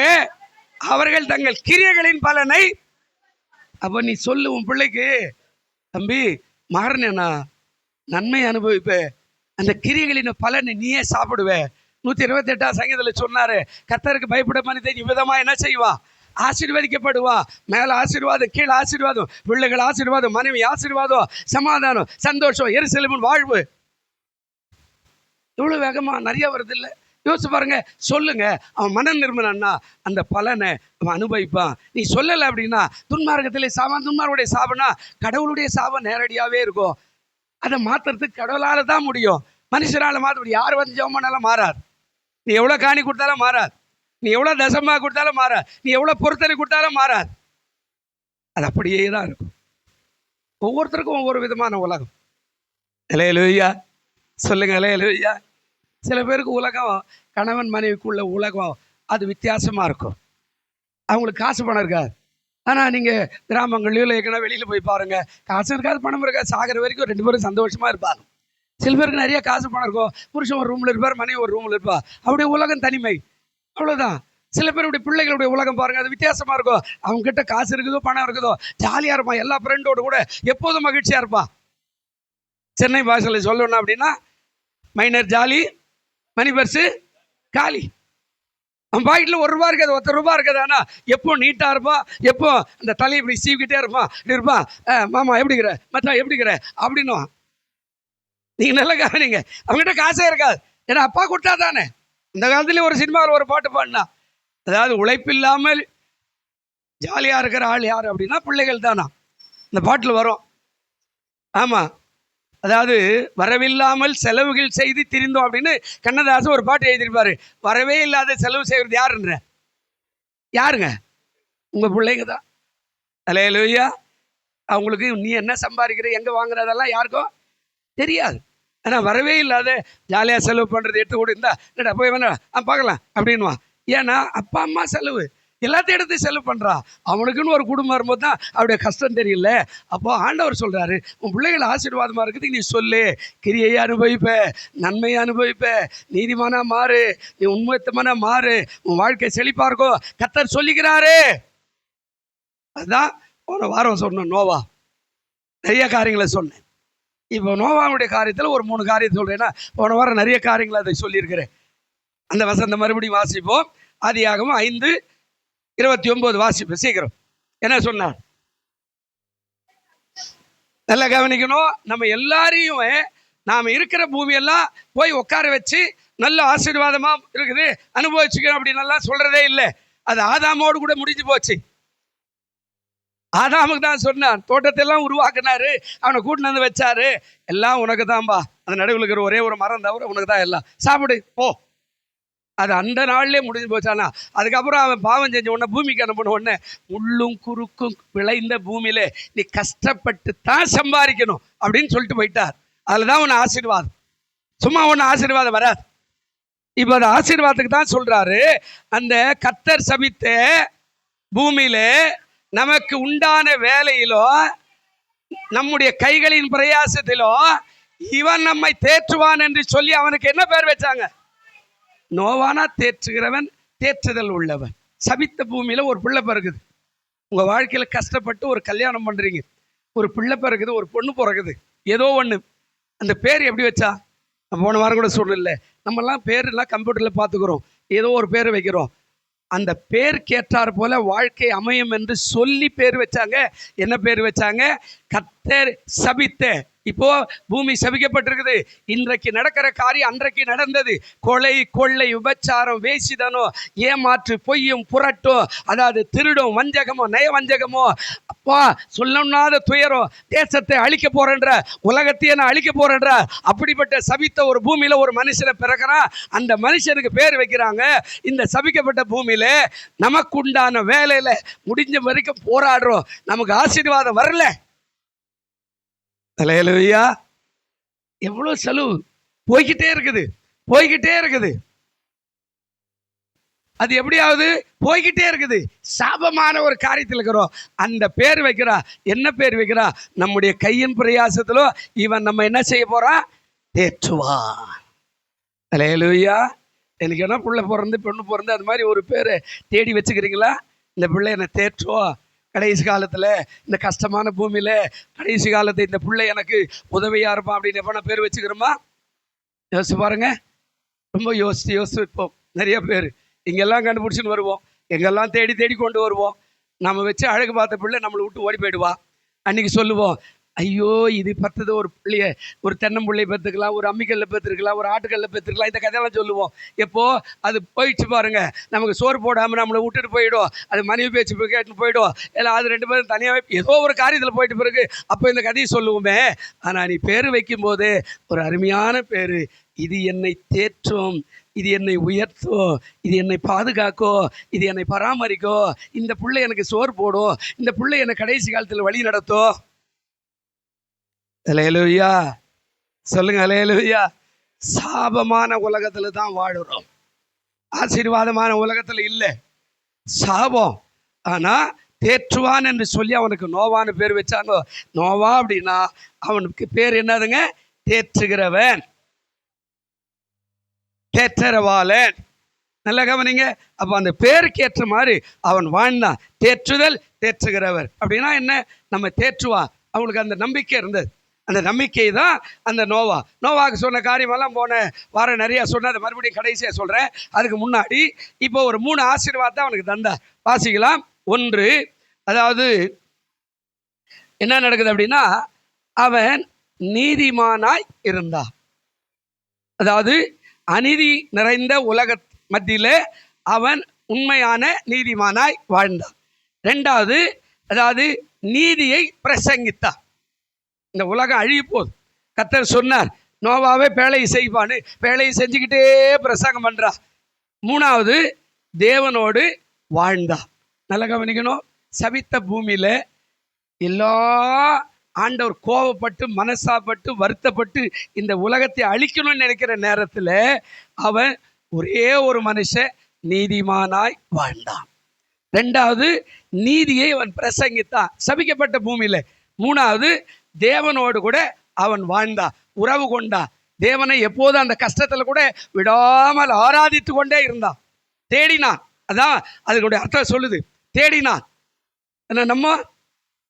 அவர்கள் தங்கள் கிரியைகளின் பலனை. அப்ப நீ சொல்லு உன் பிள்ளைக்கு, தம்பி மாறினா நன்மை அனுபவிப்ப, அந்த கிரியைகளின் பலனை நீயே சாப்பிடுவே. 128 சங்கீதத்தில் சொன்னாரு, கர்த்தருக்கு பயப்பட மனிதன் இவ்விதமா என்ன செய்வான்? ஆசீர்வதிக்கப்படுவான். மேல ஆசீர்வாதம், கீழே ஆசீர்வாதம், பிள்ளைகள் ஆசீர்வாதம், மனைவி ஆசீர்வாதம், சமாதானம், சந்தோஷம், எருசலேமின் வாழ்வு. எவ்வளவு வேகமா நிறைய வருது இல்லை? யோசிச்சு பாருங்க. சொல்லுங்க, அவன் மன நிர்மலன்னா அந்த பலனை அவன் அனுபவிப்பான். நீ சொல்லலை அப்படின்னா துன்மார்க்கத்திலே சாவான். துன்மார்க்குடைய சாபனா கடவுளுடைய சாபம் நேரடியாகவே இருக்கும். அதை மாத்துறதுக்கு கடவுளால தான் முடியும், மனுஷனால மாற்ற முடியும். யார் வந்து ஜெபம் பண்ணாலும் மாறாது. நீ எவ்வளோ காணி கொடுத்தாலும் மாறாது. நீ எவ்வளோ தசமாக கொடுத்தாலும் மாறாது. நீ எவ்வளோ பொருத்தனை கொடுத்தாலும் மாறாது. அது அப்படியே தான் இருக்கும். ஒவ்வொருத்தருக்கும் ஒவ்வொரு விதமான உலகம். அல்லேலூயா சொல்லுங்க, அல்லேலூயா. சில பேருக்கு உலகம், கணவன் மனைவிக்குள்ள உலகம் அது வித்தியாசமாக இருக்கும். அவங்களுக்கு காசு பணம் இருக்காது. ஆனால் நீங்கள் கிராமங்கள்லையோ இல்லை எங்கன்னா வெளியில் போய் பாருங்கள், காசு இருக்காது, பணம் இருக்காது, சாகிற வரைக்கும் 2 பேரும் சந்தோஷமாக இருப்பாங்க. சில பேருக்கு நிறைய காசு பணம் இருக்கும், புருஷன் ஒரு ரூமில் இருப்பார், மனைவி ஒரு ரூமில் இருப்பார். அப்படியே உலகம் தனிமை, அவ்வளோதான். சில பேருடைய பிள்ளைகளுடைய உலகம் பாருங்கள், அது வித்தியாசமாக இருக்கும். அவங்க கிட்ட காசு இருக்குதோ பணம் இருக்குதோ ஜாலியாக இருப்பான், எல்லா ஃப்ரெண்டோடு கூட எப்போதும் மகிழ்ச்சியாக இருப்பான். சென்னை பாஷையில் சொல்லணும் அப்படின்னா மைனர் ஜாலி, மணி பர்ஸு காலி. அவன் பாக்கெட்டில் ₹1 இருக்காது, ₹10 இருக்காது. ஆனால் எப்போ நீட்டாக இருப்பான், எப்போ அந்த தலையை இப்படி சீவிக்கிட்டே இருப்பான், இப்படி இருப்பான். மாமா எப்படிங்கிற, மச்சான் எப்படிங்கிற அப்படின்னுவான். நீங்கள் நல்லா கவனிங்க, அவங்ககிட்ட காசே இருக்காது. ஏன்னா அப்பா கொடுத்தா தானே. இந்த காலத்துலேயே ஒரு சினிமாவில் ஒரு பாட்டு பாடினா, அதாவது உழைப்பில்லாமல் ஜாலியாக இருக்கிற ஆள் யார் அப்படின்னா பிள்ளைகள் தானா. இந்த பாட்டில் வரும். ஆமாம், அதாவது வரவில்லாமல் செலவுகள் செய்து திரிந்தோம் அப்படின்னு கண்ணதாசன் ஒரு பாட்டு எழுதியிருப்பாரு. வரவே இல்லாத செலவு செய்கிறது யாருன்ற? யாருங்க? உங்கள் பிள்ளைங்க தான். அல்லேலூயா. அவங்களுக்கு நீ என்ன சம்பாதிக்கிற, எங்கே வாங்குறதெல்லாம் யாருக்கும் தெரியாது. ஆனால் வரவே இல்லாத ஜாலியாக செலவு பண்ணுறது எடுத்து கூட இருந்தா என்னடா போய் வேணா பார்க்கலாம் அப்படின்வான். ஏன்னா அப்பா அம்மா செலவு எல்லாத்தையும் எடுத்து செலவு பண்ணுறான். அவனுக்குன்னு ஒரு குடும்பம் வரும்போது தான் அவருடைய கஷ்டம் தெரியல. அப்போ ஆண்டவர் சொல்கிறாரு, உன் பிள்ளைகள் ஆசீர்வாதமாக இருக்குது, நீ சொல்லு, கிரியையை அனுபவிப்ப, நன்மையை அனுபவிப்ப, நீதிமானா மாறு, நீ உண்மைத்தமான மாறு, உன் வாழ்க்கை செழிப்பாக இருக்கும் கர்த்தர் சொல்லிக்கிறாரு. அதுதான் போன வாரம் சொன்னேன். நோவா நிறைய காரியங்களை சொன்னேன். இப்போ நோவாவுடைய காரியத்தில் ஒரு 3 காரியத்தை சொல்கிறேன்னா, போன வாரம் நிறைய காரியங்களை அதை சொல்லியிருக்கிறேன். அந்த வசந்த மறுபடியும் வாசிப்போம். ஆதியாகமம் 5:29 வாசிப்போம். சீக்கிரம் என்ன சொன்னார்? நல்லா கவனிக்கணும். நம்ம எல்லாரையும் நாம் இருக்கிற பூமியெல்லாம் போய் உட்கார வச்சு நல்ல ஆசீர்வாதமாக இருக்குது அனுபவிச்சுக்கணும் அப்படின்னு எல்லாம் சொல்கிறதே இல்லை. அது ஆதாமோடு கூட முடிஞ்சு போச்சு. ஆதாமுக்கு தான் சொன்னான், தோட்டத்தெல்லாம் உருவாக்குனாரு, அவனை கூட்டின்னு வந்து வச்சாரு. எல்லாம் உனக்கு தான்பா, அந்த நடுவில் இருக்கிற ஒரே ஒரு மரம் தவிர உனக்கு தான் எல்லாம், சாப்பிடு போ. அது அந்த நாள்லேயே முடிஞ்சு போச்சானா. அதுக்கப்புறம் அவன் பாவம் செஞ்ச உடனே பூமிக்கு அனுப்பின உடனே, முள்ளும் குறுக்கும் விளைந்த பூமியில நீ கஷ்டப்பட்டு தான் சம்பாதிக்கணும் அப்படின்னு சொல்லிட்டு போயிட்டார். அதில் தான் உன்னை ஆசீர்வாதம், சும்மா ஒன்று ஆசீர்வாதம் வராது. இப்போ அந்த ஆசீர்வாதத்துக்கு தான் சொல்றாரு, அந்த கர்த்தர் சபித்த பூமியில நமக்கு உண்டான வேலையிலோ நம்முடைய கைகளின் பிரயாசத்திலோ இவன் நம்மை தேற்றுவான் என்று சொல்லி அவனுக்கு என்ன பேர் வச்சாங்க? நோவானா தேற்றுகிறவன், தேற்றுதல் உள்ளவன். சபித்த பூமியில ஒரு பிள்ளை பிறகுது. உங்க வாழ்க்கையில கஷ்டப்பட்டு ஒரு கல்யாணம் பண்றீங்க, ஒரு பிள்ளை பிறகுது, ஒரு பொண்ணு பிறகுது, ஏதோ ஒண்ணு. அந்த பேர் எப்படி வச்சா? போன வாரம் கூட சொல்லல, நம்மெல்லாம் பேரெல்லாம் கம்ப்யூட்டர்ல பார்த்துக்கிறோம், ஏதோ ஒரு பேர் வைக்கிறோம். அந்த பேர் கேட்டார் போல வாழ்க்கை அமையும் என்று சொல்லி பேர் வச்சாங்க. என்ன பேர் வச்சாங்க? கர்த்தர் சபித்த. இப்போ பூமி சபிக்கப்பட்டிருக்குது. இன்றைக்கு நடக்கிற காரியம் அன்றைக்கு நடந்தது. கொலை, கொள்ளை, விபச்சாரம், வேசிதனோ, ஏமாற்று, பொய்யும் புரட்டும், அதாவது திருடும், வஞ்சகமோ, நய வஞ்சகமோ, அப்பா சொல்லணும்னாத துயரம், தேசத்தை அழிக்க போறேன்ற, உலகத்தையே நான் அழிக்க போறேன்ற, அப்படிப்பட்ட சபித்த ஒரு பூமியில ஒரு மனுஷனை பிறக்கிறான். அந்த மனுஷனுக்கு பேர் வைக்கிறாங்க. இந்த சபிக்கப்பட்ட பூமியில நமக்கு உண்டான வேலையில முடிஞ்ச வரைக்கும் போராடுறோம், நமக்கு ஆசீர்வாதம் வரல. அல்லேலூயா. எவ்வளவு செலவு போய்கிட்டே இருக்குது, போய்கிட்டே இருக்குது. அது எப்படியாவது போய்கிட்டே இருக்குது. சாபமான ஒரு காரியத்தில் இருக்கிறோம். அந்த பேர் வைக்கிறா. என்ன பேர் வைக்கிறா? நம்முடைய கையின் பிரயாசத்திலோ இவன் நம்ம என்ன செய்ய போறான்? தேற்றுவான். அல்லேலூயா. எனக்கு என்ன பிள்ளை பிறந்து பெண்ணு பிறந்து அது மாதிரி ஒரு பேரை தேடி வச்சுக்கிறீங்களா? இந்த பிள்ளை என்னை தேற்றுவோம், கடைசி காலத்தில் இந்த கஷ்டமான பூமியில் கடைசி காலத்தை இந்த பிள்ளை எனக்கு உதவியாக இருப்பான் அப்படின்னு எப்போ பேர் வச்சுக்கிறோமா? யோசிச்சு பாருங்க. ரொம்ப யோசித்து வைப்போம். நிறைய பேர் இங்கெல்லாம் கண்டுபிடிச்சின்னு வருவோம், எங்கெல்லாம் தேடி தேடி கொண்டு வருவோம். நம்ம வச்சு அழகு பார்த்த பிள்ளை நம்மளை விட்டு ஓடி போயிடுவா. அன்றைக்கி சொல்லுவோம், ஐயோ இது பத்தது ஒரு பிள்ளைய, ஒரு தென்னம்பிள்ளையை பெற்றுக்கலாம், ஒரு அம்மிக்கல்ல பெற்றுருக்கலாம், ஒரு ஆட்டுக்கல்ல பெற்றுருக்கலாம், இந்த கதையெல்லாம் சொல்லுவோம். எப்போ அது போயிடுச்சு பாருங்க, நமக்கு சோறு போடாமல் நம்மளை விட்டுட்டு போயிடும், அது மனைவி பேச்சு கேட்டுன்னு போயிடும், இல்லை அது 2 பேரும் தனியாக ஏதோ ஒரு காரியத்தில் போயிட்டு பிறகு அப்போ இந்த கதையை சொல்லுவோமே. ஆனால் நீ பேர் வைக்கும்போது ஒரு அருமையான பேர், இது என்னை தேற்றும், இது என்னை உயர்த்தும், இது என்னை பாதுகாக்கும், இது என்னை பராமரிக்கும், இந்த பிள்ளை எனக்கு சோறு போடும், இந்த பிள்ளை என்னை கடைசி காலத்தில் வழி நடத்தும். அல்லேலூயா சொல்லுங்க, அல்லேலூயா. சாபமான உலகத்துல தான் வாழுறோம், ஆசீர்வாதமான உலகத்துல இல்லை. சாபம். ஆனா தேற்றுவான் என்று சொல்லி அவனுக்கு நோவான்னு பேர் வச்சாங்க. நோவா அப்படின்னா அவனுக்கு பேர் என்னதுங்க? தேற்றுகிறவன், தேற்றரவாளன். நல்லா கவனிங்க. அப்ப அந்த பேருக்கு ஏற்ற மாதிரி அவன் வாழ்ந்தான். தேற்றுதல், தேற்றுகிறவர் அப்படின்னா என்ன? நம்ம தேற்றுவான். அவனுக்கு அந்த நம்பிக்கை இருந்தது. அந்த நம்பிக்கை தான் அந்த நோவாவுக்கு சொன்ன காரியமெல்லாம் போன வாரம் நிறைய சொன்ன, அதை மறுபடியும் கடைசியாக சொல்கிறேன். அதுக்கு முன்னாடி இப்போ ஒரு 3 ஆசீர்வாதத்தை அவனுக்கு தந்தார். வாசிக்கலாம். 1, அதாவது என்ன நடக்குது அப்படின்னா, அவன் நீதிமானாய் இருந்தான். அதாவது அநீதி நிறைந்த உலக மத்தியில் அவன் உண்மையான நீதிமானாய் வாழ்ந்தான். 2வது, அதாவது நீதியை பிரசங்கித்தான். இந்த உலகம் அழிய போகுது. கர்த்தர் சொன்னார், நோவாவே பேழையை செய்வான்னு, பேழையை செஞ்சுக்கிட்டே பிரசங்கம் பண்றா. 3வது, தேவனோடு வாழ்ந்தா. நல்லா கவனிக்கணும். சபித்த பூமியில எல்லா ஆண்டவர் கோபப்பட்டு மனசாப்பட்டு வருத்தப்பட்டு இந்த உலகத்தை அழிக்கணும்னு நினைக்கிற நேரத்தில் அவன் ஒரே ஒரு மனுஷன் நீதிமானாய் வாழ்ந்தான். 2வது, நீதியை அவன் பிரசங்கித்தான் சபிக்கப்பட்ட பூமியில. 3வது, தேவனோடு கூட அவன் வாழ்ந்தான், உறவு கொண்டான். தேவனை எப்போதும் அந்த கஷ்டத்துல கூட விடாமல் ஆராதித்து கொண்டே இருந்தான், தேடினான். அதான் அதனுடைய அர்த்தம் சொல்லுது, தேடினான். நம்ம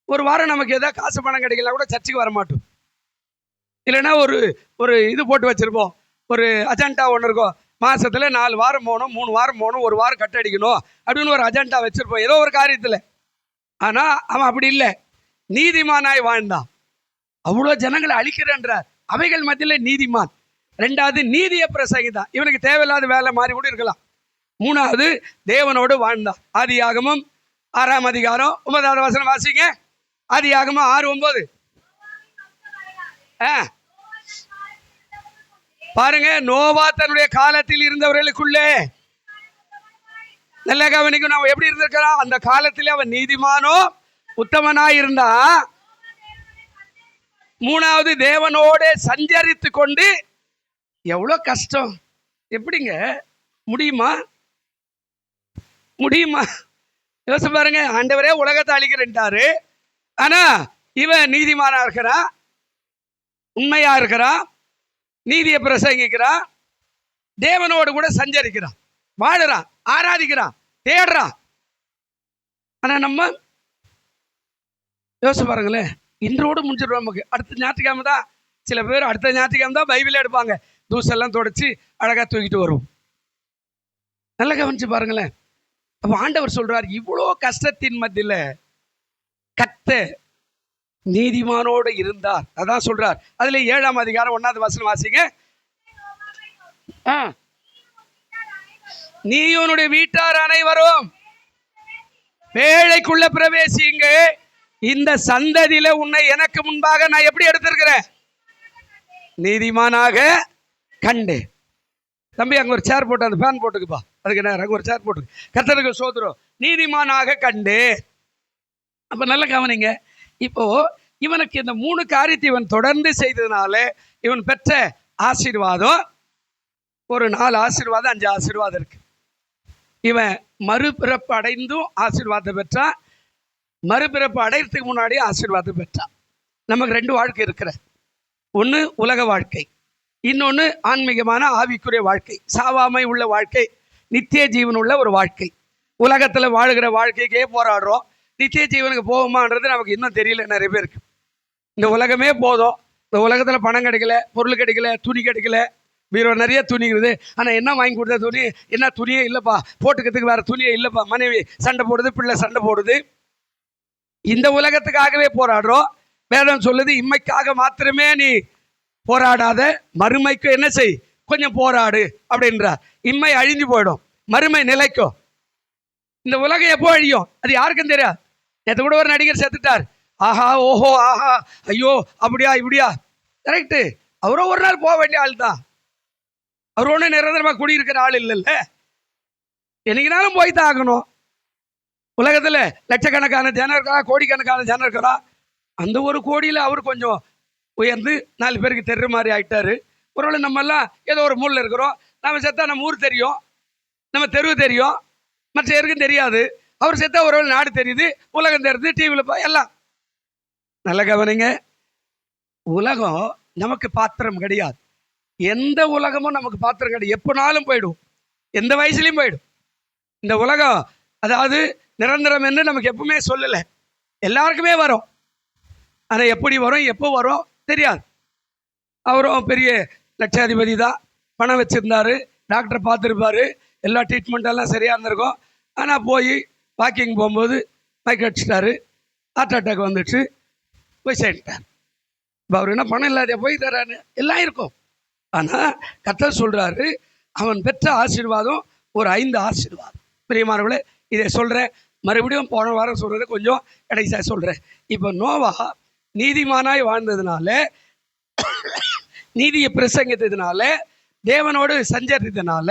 ஒரு வாரம் நமக்கு ஏதாவது காசு பணம் கிடைக்கல கூட சர்ச்சுக்கு வர மாட்டோம். இல்லைன்னா ஒரு இது போட்டு வச்சிருப்போம், ஒரு அஜெண்டா ஒன்று இருக்கும். மாசத்துல 4 வாரம் போகணும், 3 வாரம் போகணும், 1 வாரம் கட்டடிக்கணும் அப்படின்னு ஒரு அஜெண்டா வச்சிருப்போம் ஏதோ ஒரு காரியத்தில். ஆனா அவன் அப்படி இல்லை, நீதிமானாய் வாழ்ந்தான். அவ்வளோ ஜனங்களை அழிக்கிறன்றார், அவைகள் மத்தியில் நீதிமான். 2வது, நீதியை பிரசங்கிதான். இவனுக்கு தேவையில்லாத வேலை மாதிரி கூட இருக்கலாம். 3வது, தேவனோடு வாழ்ந்தான். ஆதியாகமம் 6ஆம் அதிகாரம் 9வது வசனம் வாசிங்க. ஆதியாகமம் 6:9 பாருங்க. நோவா தன்னுடைய காலத்தில் இருந்தவர்களுக்குள்ளே, நல்ல கவனிக்கும், அவன் எப்படி இருந்திருக்கிறான்? அந்த காலத்திலே அவன் நீதிமானோ உத்தமனாய் இருந்தான். 3வது, தேவனோட சஞ்சரித்து கொண்டு. எவ்வளோ கஷ்டம்! எப்படிங்க முடியுமா? யோசிச்சு பாருங்க. ஆண்டவரே உலகத்தை அழிக்கிறேன்ட்டாரு, ஆனா இவன் நீதிமானா இருக்கிறான், உண்மையா இருக்கிறான், நீதியை பிரசங்கிக்கிறான், தேவனோடு கூட சஞ்சரிக்கிறான், வாழுறான், ஆராதிக்கிறான், தேடுறான். ஆனா நம்ம யோசிச்சு பாருங்களேன், இன்றோடு முடிஞ்சிடும். நமக்கு அடுத்த ஞாயிற்றுக்கிழமை தான், சில பேர் அடுத்த ஞாயிற்றுக்கிழமை தான் பைபிளே எடுப்பாங்க, தூசெல்லாம் தொடச்சி அழகாக தூக்கிட்டு வருவோம். நல்லா கவனிச்சு பாருங்களேன். அப்போ ஆண்டவர் சொல்றார், இவ்வளோ கஷ்டத்தின் மத்தியில் கர்த்தர் நீதிமானோடு இருந்தார். அதான் சொல்றார். அதுல 7ஆம் அதிகாரம் 1வது வசனம் வாசிங்க. நீயுனுடைய வீட்டார் அனைவரும் வேலைக்குள்ள பிரவேசிங்க, இந்த சந்ததியில உன்னை எனக்கு முன்பாக நான் எப்படி எடுத்திருக்கிறேன்? நீதிமானாக கண்டு. தம்பி அங்க ஒரு சேர் போட்டு அந்த ஃபேன் போட்டுக்குப்பா, அதுக்கு என்ன அங்க ஒரு சேர் போட்டு. கர்த்தருக்கு ஸ்தோத்திரம். நீதிமானாக கண்டு. அப்ப நல்ல கவனிங்க. இப்போ இவனுக்கு இந்த 3 காரியத்தை இவன் தொடர்ந்து செய்ததுனால இவன் பெற்ற ஆசீர்வாதம் ஒரு 4 ஆசீர்வாதம் 5 ஆசீர்வாதம் இருக்கு. இவன் மறுபிறப்பு அடைந்தும் ஆசீர்வாதம் பெற்றான், மறுபிறப்பு அடைறதுக்கு முன்னாடி ஆசீர்வாதம் பெற்றான். நமக்கு 2 வாழ்க்கை இருக்கிற, ஒன்று உலக வாழ்க்கை, இன்னொன்று ஆன்மீகமான ஆவிக்குரிய வாழ்க்கை, சாவாமை உள்ள வாழ்க்கை, நித்திய ஜீவன் உள்ள ஒரு வாழ்க்கை. உலகத்தில் வாழ்கிற வாழ்க்கைக்கே போராடுறோம், நித்திய ஜீவனுக்கு போகுமான்றது நமக்கு இன்னும் தெரியல. நிறைய பேருக்கு இந்த உலகமே போதும், இந்த உலகத்தில் பணம் கிடைக்கல, பொருள் கிடைக்கல, துணி கிடைக்கல, பீரோ நிறைய துணி இருக்குது, ஆனால் என்ன வாங்கி கொடுத்த துணி, என்ன துணியே இல்லைப்பா, போட்டுக்கிறதுக்கு வேறு துணியே இல்லைப்பா. மனைவி சண்டை போடுது, பிள்ளை சண்டை போடுது. இந்த உலகத்துக்காகவே போராடுறோம். வேதம் சொல்லுது, இம்மைக்காக மாத்திரமே நீ போராடாத, மறுமைக்கு என்ன செய், கொஞ்சம் போராடு அப்படின்றார். இம்மை அழிஞ்சு போயிடும், மறுமை நிலைக்கும். இந்த உலகம் எப்போ அழியும் அது யாருக்கும் தெரியாது. நேற்று கூட ஒரு நடிகர் செத்துட்டார். ஆஹா ஓஹோ ஆஹா ஐயோ அப்படியா இப்படியா, கரெக்டு. அவரும் ஒரு நாள் போக வேண்டிய ஆள் தான். அவர் ஒன்றும் நிரந்தரமாக குடியிருக்கிற ஆள் இல்லைல்ல, என்னைக்குனாலும் போய் தான் ஆகணும். உலகத்தில் லட்சக்கணக்கான ஜனம் இருக்கிறா, கோடிக்கணக்கான ஜனம் இருக்கிறா. அந்த ஒரு கோடியில் அவர் கொஞ்சம் உயர்ந்து 4 பேருக்கு தெரு மாதிரி ஆகிட்டாரு. ஒருவேளை நம்மெல்லாம் ஏதோ ஒரு மூலில் இருக்கிறோம், நம்ம செத்தா நம்ம ஊர் தெரியும், நம்ம தெருவு தெரியும், மற்ற யாருக்கும் தெரியாது. அவர் செத்தா ஒருவேளை நாடு தெரியுது, உலகம் தெரியுது, டிவியில் எல்லாம். நல்ல கவனிங்க, உலகம் நமக்கு பாத்திரம் கிடையாது. எந்த உலகமும் நமக்கு பாத்திரம் கிடையாது. எப்போனாலும் போயிடும், எந்த வயசுலையும் போயிடும். இந்த உலகம் அதாவது நிரந்தரம் என்று நமக்கு எப்பவுமே சொல்லலை. எல்லாருக்குமே வரும், ஆனால் எப்படி வரும் எப்போ வரும் தெரியாது. அவரும் பெரிய லட்சாதிபதி தான், பணம் வச்சுருந்தாரு, டாக்டரை பார்த்துருப்பாரு, எல்லா ட்ரீட்மெண்ட்டெல்லாம் சரியாக இருந்திருக்கும். ஆனால் போய் வாக்கிங் போகும்போது மயக்க அடிச்சிட்டாரு, ஹார்ட் அட்டாக் வந்துடுச்சு, போய் சேர்ந்துட்டார். இப்போ அவர் என்ன பணம் இல்லாத போய் தராரு, எல்லாம் இருக்கும். ஆனால் கர்த்தர் சொல்கிறாரு, அவன் பெற்ற ஆசீர்வாதம் ஒரு 5 ஆசீர்வாதம். பிரியமானவர்களே, இதை சொல்கிறேன், மறுபடியும் போன வாரம் சொல்கிறது கொஞ்சம் கடைசியாக சொல்கிறேன். இப்போ நோவா நீதிமானாய் வாழ்ந்ததுனால, நீதியை பிரசங்கித்ததுனால, தேவனோடு சஞ்சரித்ததுனால,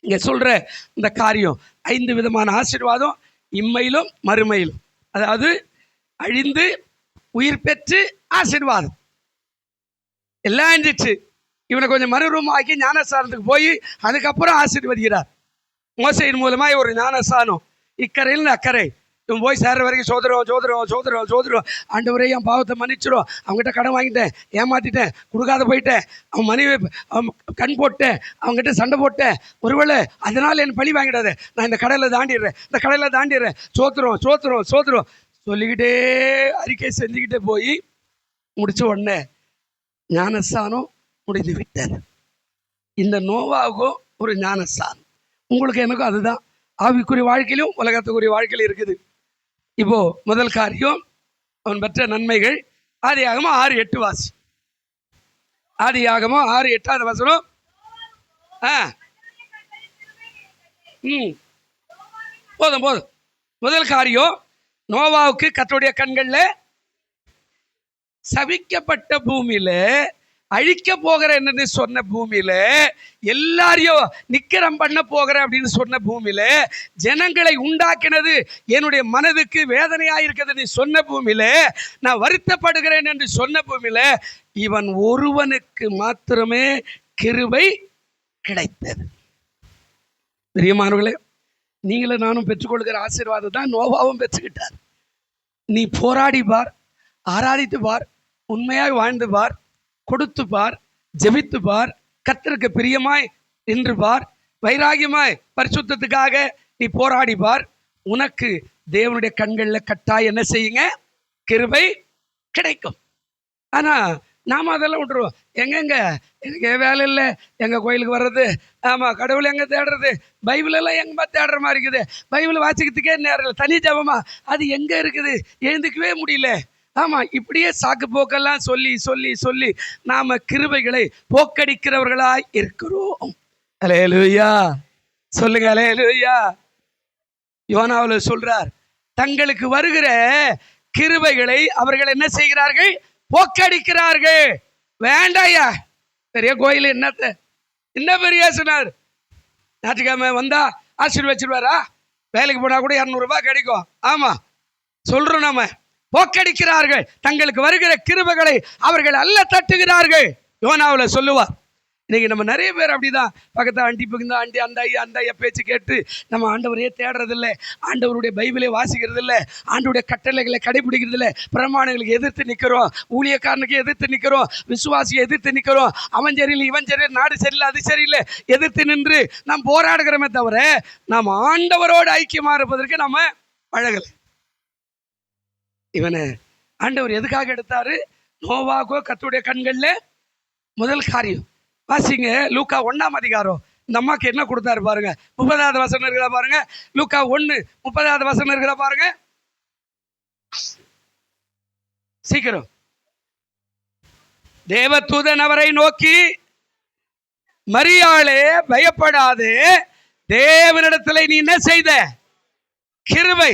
இங்கே சொல்கிற இந்த காரியம் 5 விதமான ஆசீர்வாதம் இம்மையிலும் மறுமையிலும். அதாவது அழிந்து உயிர் பெற்று ஆசீர்வாதம் எல்லாம் இருந்துச்சு. இவனை கொஞ்சம் மறுரூபமாக்கி ஞானஸ்தானத்துக்கு போய் அதுக்கப்புறம் ஆசீர்வதிக்கிறார். மோசையின் மூலமாக ஒரு ஞானஸ்தானம், இக்கரையில் அக்கறை. இவன் போய் சேர்ற வரைக்கும் சோதரம் ஆண்டவரே என் பாவத்தை மன்னிச்சிடும், அவங்ககிட்ட கடன் வாங்கிட்டேன், ஏமாற்றிட்டேன், கொடுக்காத போயிட்டேன், அவன் மனைவி கண் போட்டேன், அவங்ககிட்ட சண்டை போட்டேன், ஒருவேளை அதனால் என் பழி வாங்கிடாத, நான் இந்த கடையில் தாண்டிடுறேன், சோத்திரம் சொல்லிக்கிட்டே அறிக்கை செஞ்சுக்கிட்டே போய் முடிச்ச உடனே ஞானஸ்தானம் முடிந்து விட்டது. இந்த நோவாவுக்கும் ஒரு ஞானஸ்தானம், உங்களுக்கு எனக்கும் அதுதான். ஆவிக்குரிய வாழ்க்கையிலும் உலகத்துக்குரிய வாழ்க்கையிலும் இருக்குது. இப்போ முதல் காரியம், அவன் பெற்ற நன்மைகள். ஆதியாகமம் 6:8 வாசி. ஆதியாகமம் 6:8 வசனம். போதும். முதல் காரியம், நோவாவுக்கு கர்த்தருடைய கண்களில் சபிக்கப்பட்ட பூமியில, அழிக்க போகிற என்று சொன்ன பூமியில, எல்லாரையும் நிக்கிரம் பண்ண போகிற அப்படின்னு சொன்ன பூமியில, ஜனங்களை உண்டாக்கினது என்னுடைய மனதுக்கு வேதனையாயிருக்கிறது சொன்ன பூமியில, நான் வருத்தப்படுகிறேன் என்று சொன்ன பூமியில, இவன் ஒருவனுக்கு மாத்திரமே கிருபை கிடைத்தது. பிரியமானவர்களே, நீங்களும் நானும் பெற்றுக்கொள்கிற ஆசீர்வாதம் தான் நோவாவும் பெற்றுக்கிட்டார். நீ போராடி பார், ஆராதித்து பார், உண்மையாய் வாழ்ந்து பார், கொடுத்து பார், ஜெபித்து பார், கர்த்தருக்கு பிரியமாய் நின்று பார், வைராகியமாய் பரிசுத்தத்துக்காக நீ போராடி பார். உனக்கு தேவனுடைய கண்களில் கட்டாயம் என்ன செய்யுங்க, கிருபை கிடைக்கும். ஆனால் நாம் அதெல்லாம் விட்டுருவோம். எங்கெங்க எனக்கு வேலை இல்லை, எங்கள் கோயிலுக்கு வர்றது, ஆமாம் கடவுள் எங்கே தேடுறது, பைபிளெல்லாம் எங்கேம்மா தேடுற மாதிரி இருக்குது, பைபிள் வாசிக்கிறதுக்கே நேரம் இல்லை, தனி ஜபமா அது எங்கே இருக்குது, எழுந்துக்கவே முடியல. ஆமாம், இப்படியே சாக்கு போக்கெல்லாம் சொல்லி நாம் கிருபைகளை போக்கடிக்கிறவர்களாய் இருக்கிறோம். அல்லேலூயா சொல்லுங்க, அல்லேலூயா. யோனாவில் சொல்றார், தங்களுக்கு வருகிற கிருபைகளை அவர்கள் என்ன செய்கிறார்கள், போக்கடிக்கிறார்கள். வேண்டாயா, பெரிய கோயில் என்ன பெரிய சொன்னார், ஞாயிற்றுக்கிழமை வந்தா ஆசீர்வச்சிருவாரா, வேலைக்கு போனா கூட 200 ரூபாய் கிடைக்கும். ஆமா சொல்றோம், நம்ம போக்கடிக்கிறார்கள், தங்களுக்கு வருகிற கிருபைகளை அவர்கள் அல்ல தட்டுகிறார்கள். யோனாவில் சொல்லுவார். இன்னைக்கு நம்ம நிறைய பேர் அப்படிதான், பக்கத்து ஆண்டி பக்கத்து ஆண்டி அந்த ஐயா பேச்சு கேட்டு நம்ம ஆண்டவரையே தேடுறதில்லை, ஆண்டவருடைய பைபிளை வாசிக்கிறது இல்லை, ஆண்டவருடைய கட்டளைகளை கடைபிடிக்கிறது இல்லை, பிரமாணங்களுக்கு எதிர்த்து நிற்கிறோம், ஊழியக்காரனுக்கு எதிர்த்து நிற்கிறோம், விசுவாசியை எதிர்த்து நிற்கிறோம், அவன் சரியில்லை இவன் சரியில்லை, நாடு சரியில்லை அது சரியில்லை, எதிர்த்து நின்று நாம் போராடுகிறோமே தவிர நாம் ஆண்டவரோடு ஐக்கியமாக இருப்பதற்கு நம்ம பழகலை. இவனை ஆண்டவர் எதுக்காக எடுத்தாரு, நோவாக்கோ கர்த்தருடைய கண்களில் முதல் காரியம் வாசிங்க லூக்கா 1ஆம் அதிகாரம். இந்த அம்மாக்கு என்ன கொடுத்தாரு பாருங்க. 30வது வசனம் இருக்கிறா பாருங்க. லூக்கா 1:30வது வசனம் இருக்கிறா பாருங்க. சீக்கிரம். தேவதூதன் அவரை நோக்கி, மரியாளே பயப்படாதே, தேவனிடத்துல நீ என்ன செய்த? கிருபை.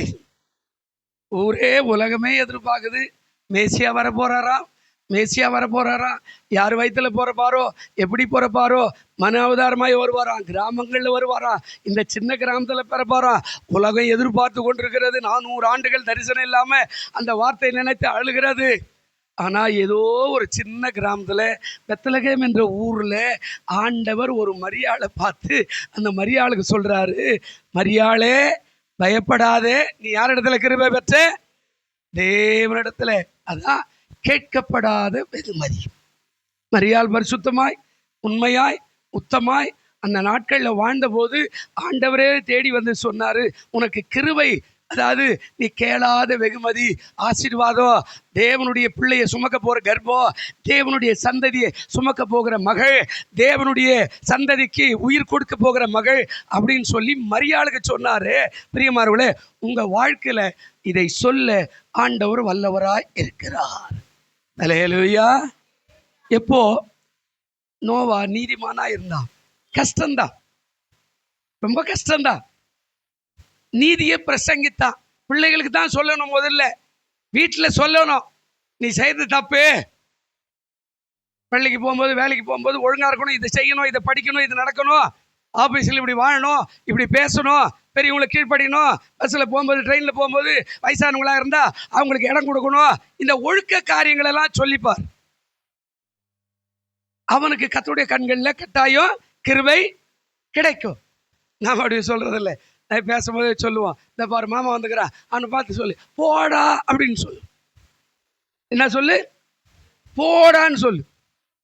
ஊரே உலகமே எதிர்பார்க்குது, மேசியா வர போறாராம், மேசியா வர போறாராம். யார் வயிற்றுல போறப்பாரோ, எப்படி போறப்பாரோ, மன அவதாரமாய் வருவாராம், கிராமங்கள்ல வருவாராம், இந்த சின்ன கிராமத்துல பிறப்பாராம். உலகம் எதிர்பார்த்து கொண்டிருக்கிறது. 400 ஆண்டுகள் தரிசனம் இல்லாம அந்த வார்த்தை நினைத்து அழுகிறது. ஆனா ஏதோ ஒரு சின்ன கிராமத்துல பெத்லகேம் என்ற ஊர்ல ஆண்டவர் ஒரு மரியாளை பார்த்து அந்த மரியாளுக்கு சொல்றாரு, மரியாளே பயப்படாதே, நீ யார் இடத்துல கிருபை பெற்ற? தேவனிடத்துல. அதான் கேட்கப்படாத வெகுமதி. மரியாள் பரிசுத்தமாய் உண்மையாய் உத்தமாய் அந்த நாட்களில் வாழ்ந்த போது ஆண்டவரே தேடி வந்து சொன்னாரு, உனக்கு கிருபை, அதாவது நீ கேளாத வெகுமதி, ஆசீர்வாதம், தேவனுடைய பிள்ளையை சுமக்க போற கர்ப்பம், தேவனுடைய சந்ததியை சுமக்க போகிற மகள், தேவனுடைய சந்ததிக்கு உயிர் கொடுக்க போகிற மகள் அப்படின்னு சொல்லி மரியாளுக்கு சொன்னாரு. பிரியமானவர்களே, உங்க வாழ்க்கையில இதை சொல்ல ஆண்டவர் வல்லவராய் இருக்கிறார். அல்லேலூயா. எப்போ நோவா நீதிமானா இருந்தான். கஷ்டம்தான், ரொம்ப கஷ்டம்தான். நீதியை பிரசங்கித்தான். பிள்ளைகளுக்கு தான் சொல்லணும், முதல்ல வீட்டில் சொல்லணும், நீ செய்யறது தப்பு. பள்ளிக்கு போகும்போது வேலைக்கு போகும்போது ஒழுங்கா இருக்கணும், இதை செய்யணும், இதை படிக்கணும், இது நடக்கணும், ஆஃபீஸில் இப்படி வாழணும், இப்படி பேசணும், பெரியவங்களை கீழ்ப்படிக்கணும், பஸ்ஸில் போகும்போது ட்ரெயினில் போகும்போது வயசானவங்களா இருந்தால் அவங்களுக்கு இடம் கொடுக்கணும். இந்த ஒழுக்க காரியங்களெல்லாம் சொல்லிப்பார். அவனுக்கு கர்த்தருடைய கண்களில் கட்டாயம் கிருபை கிடைக்கும். நாம் அப்படி சொல்றதில்லை. நான் பேசும்போது சொல்லுவோம், இந்த பாரு மாமா வந்துக்கிறான், அவனை பார்த்து சொல்லு போடா அப்படின்னு சொல்லு. என்ன சொல்லு? போடான்னு சொல்லு.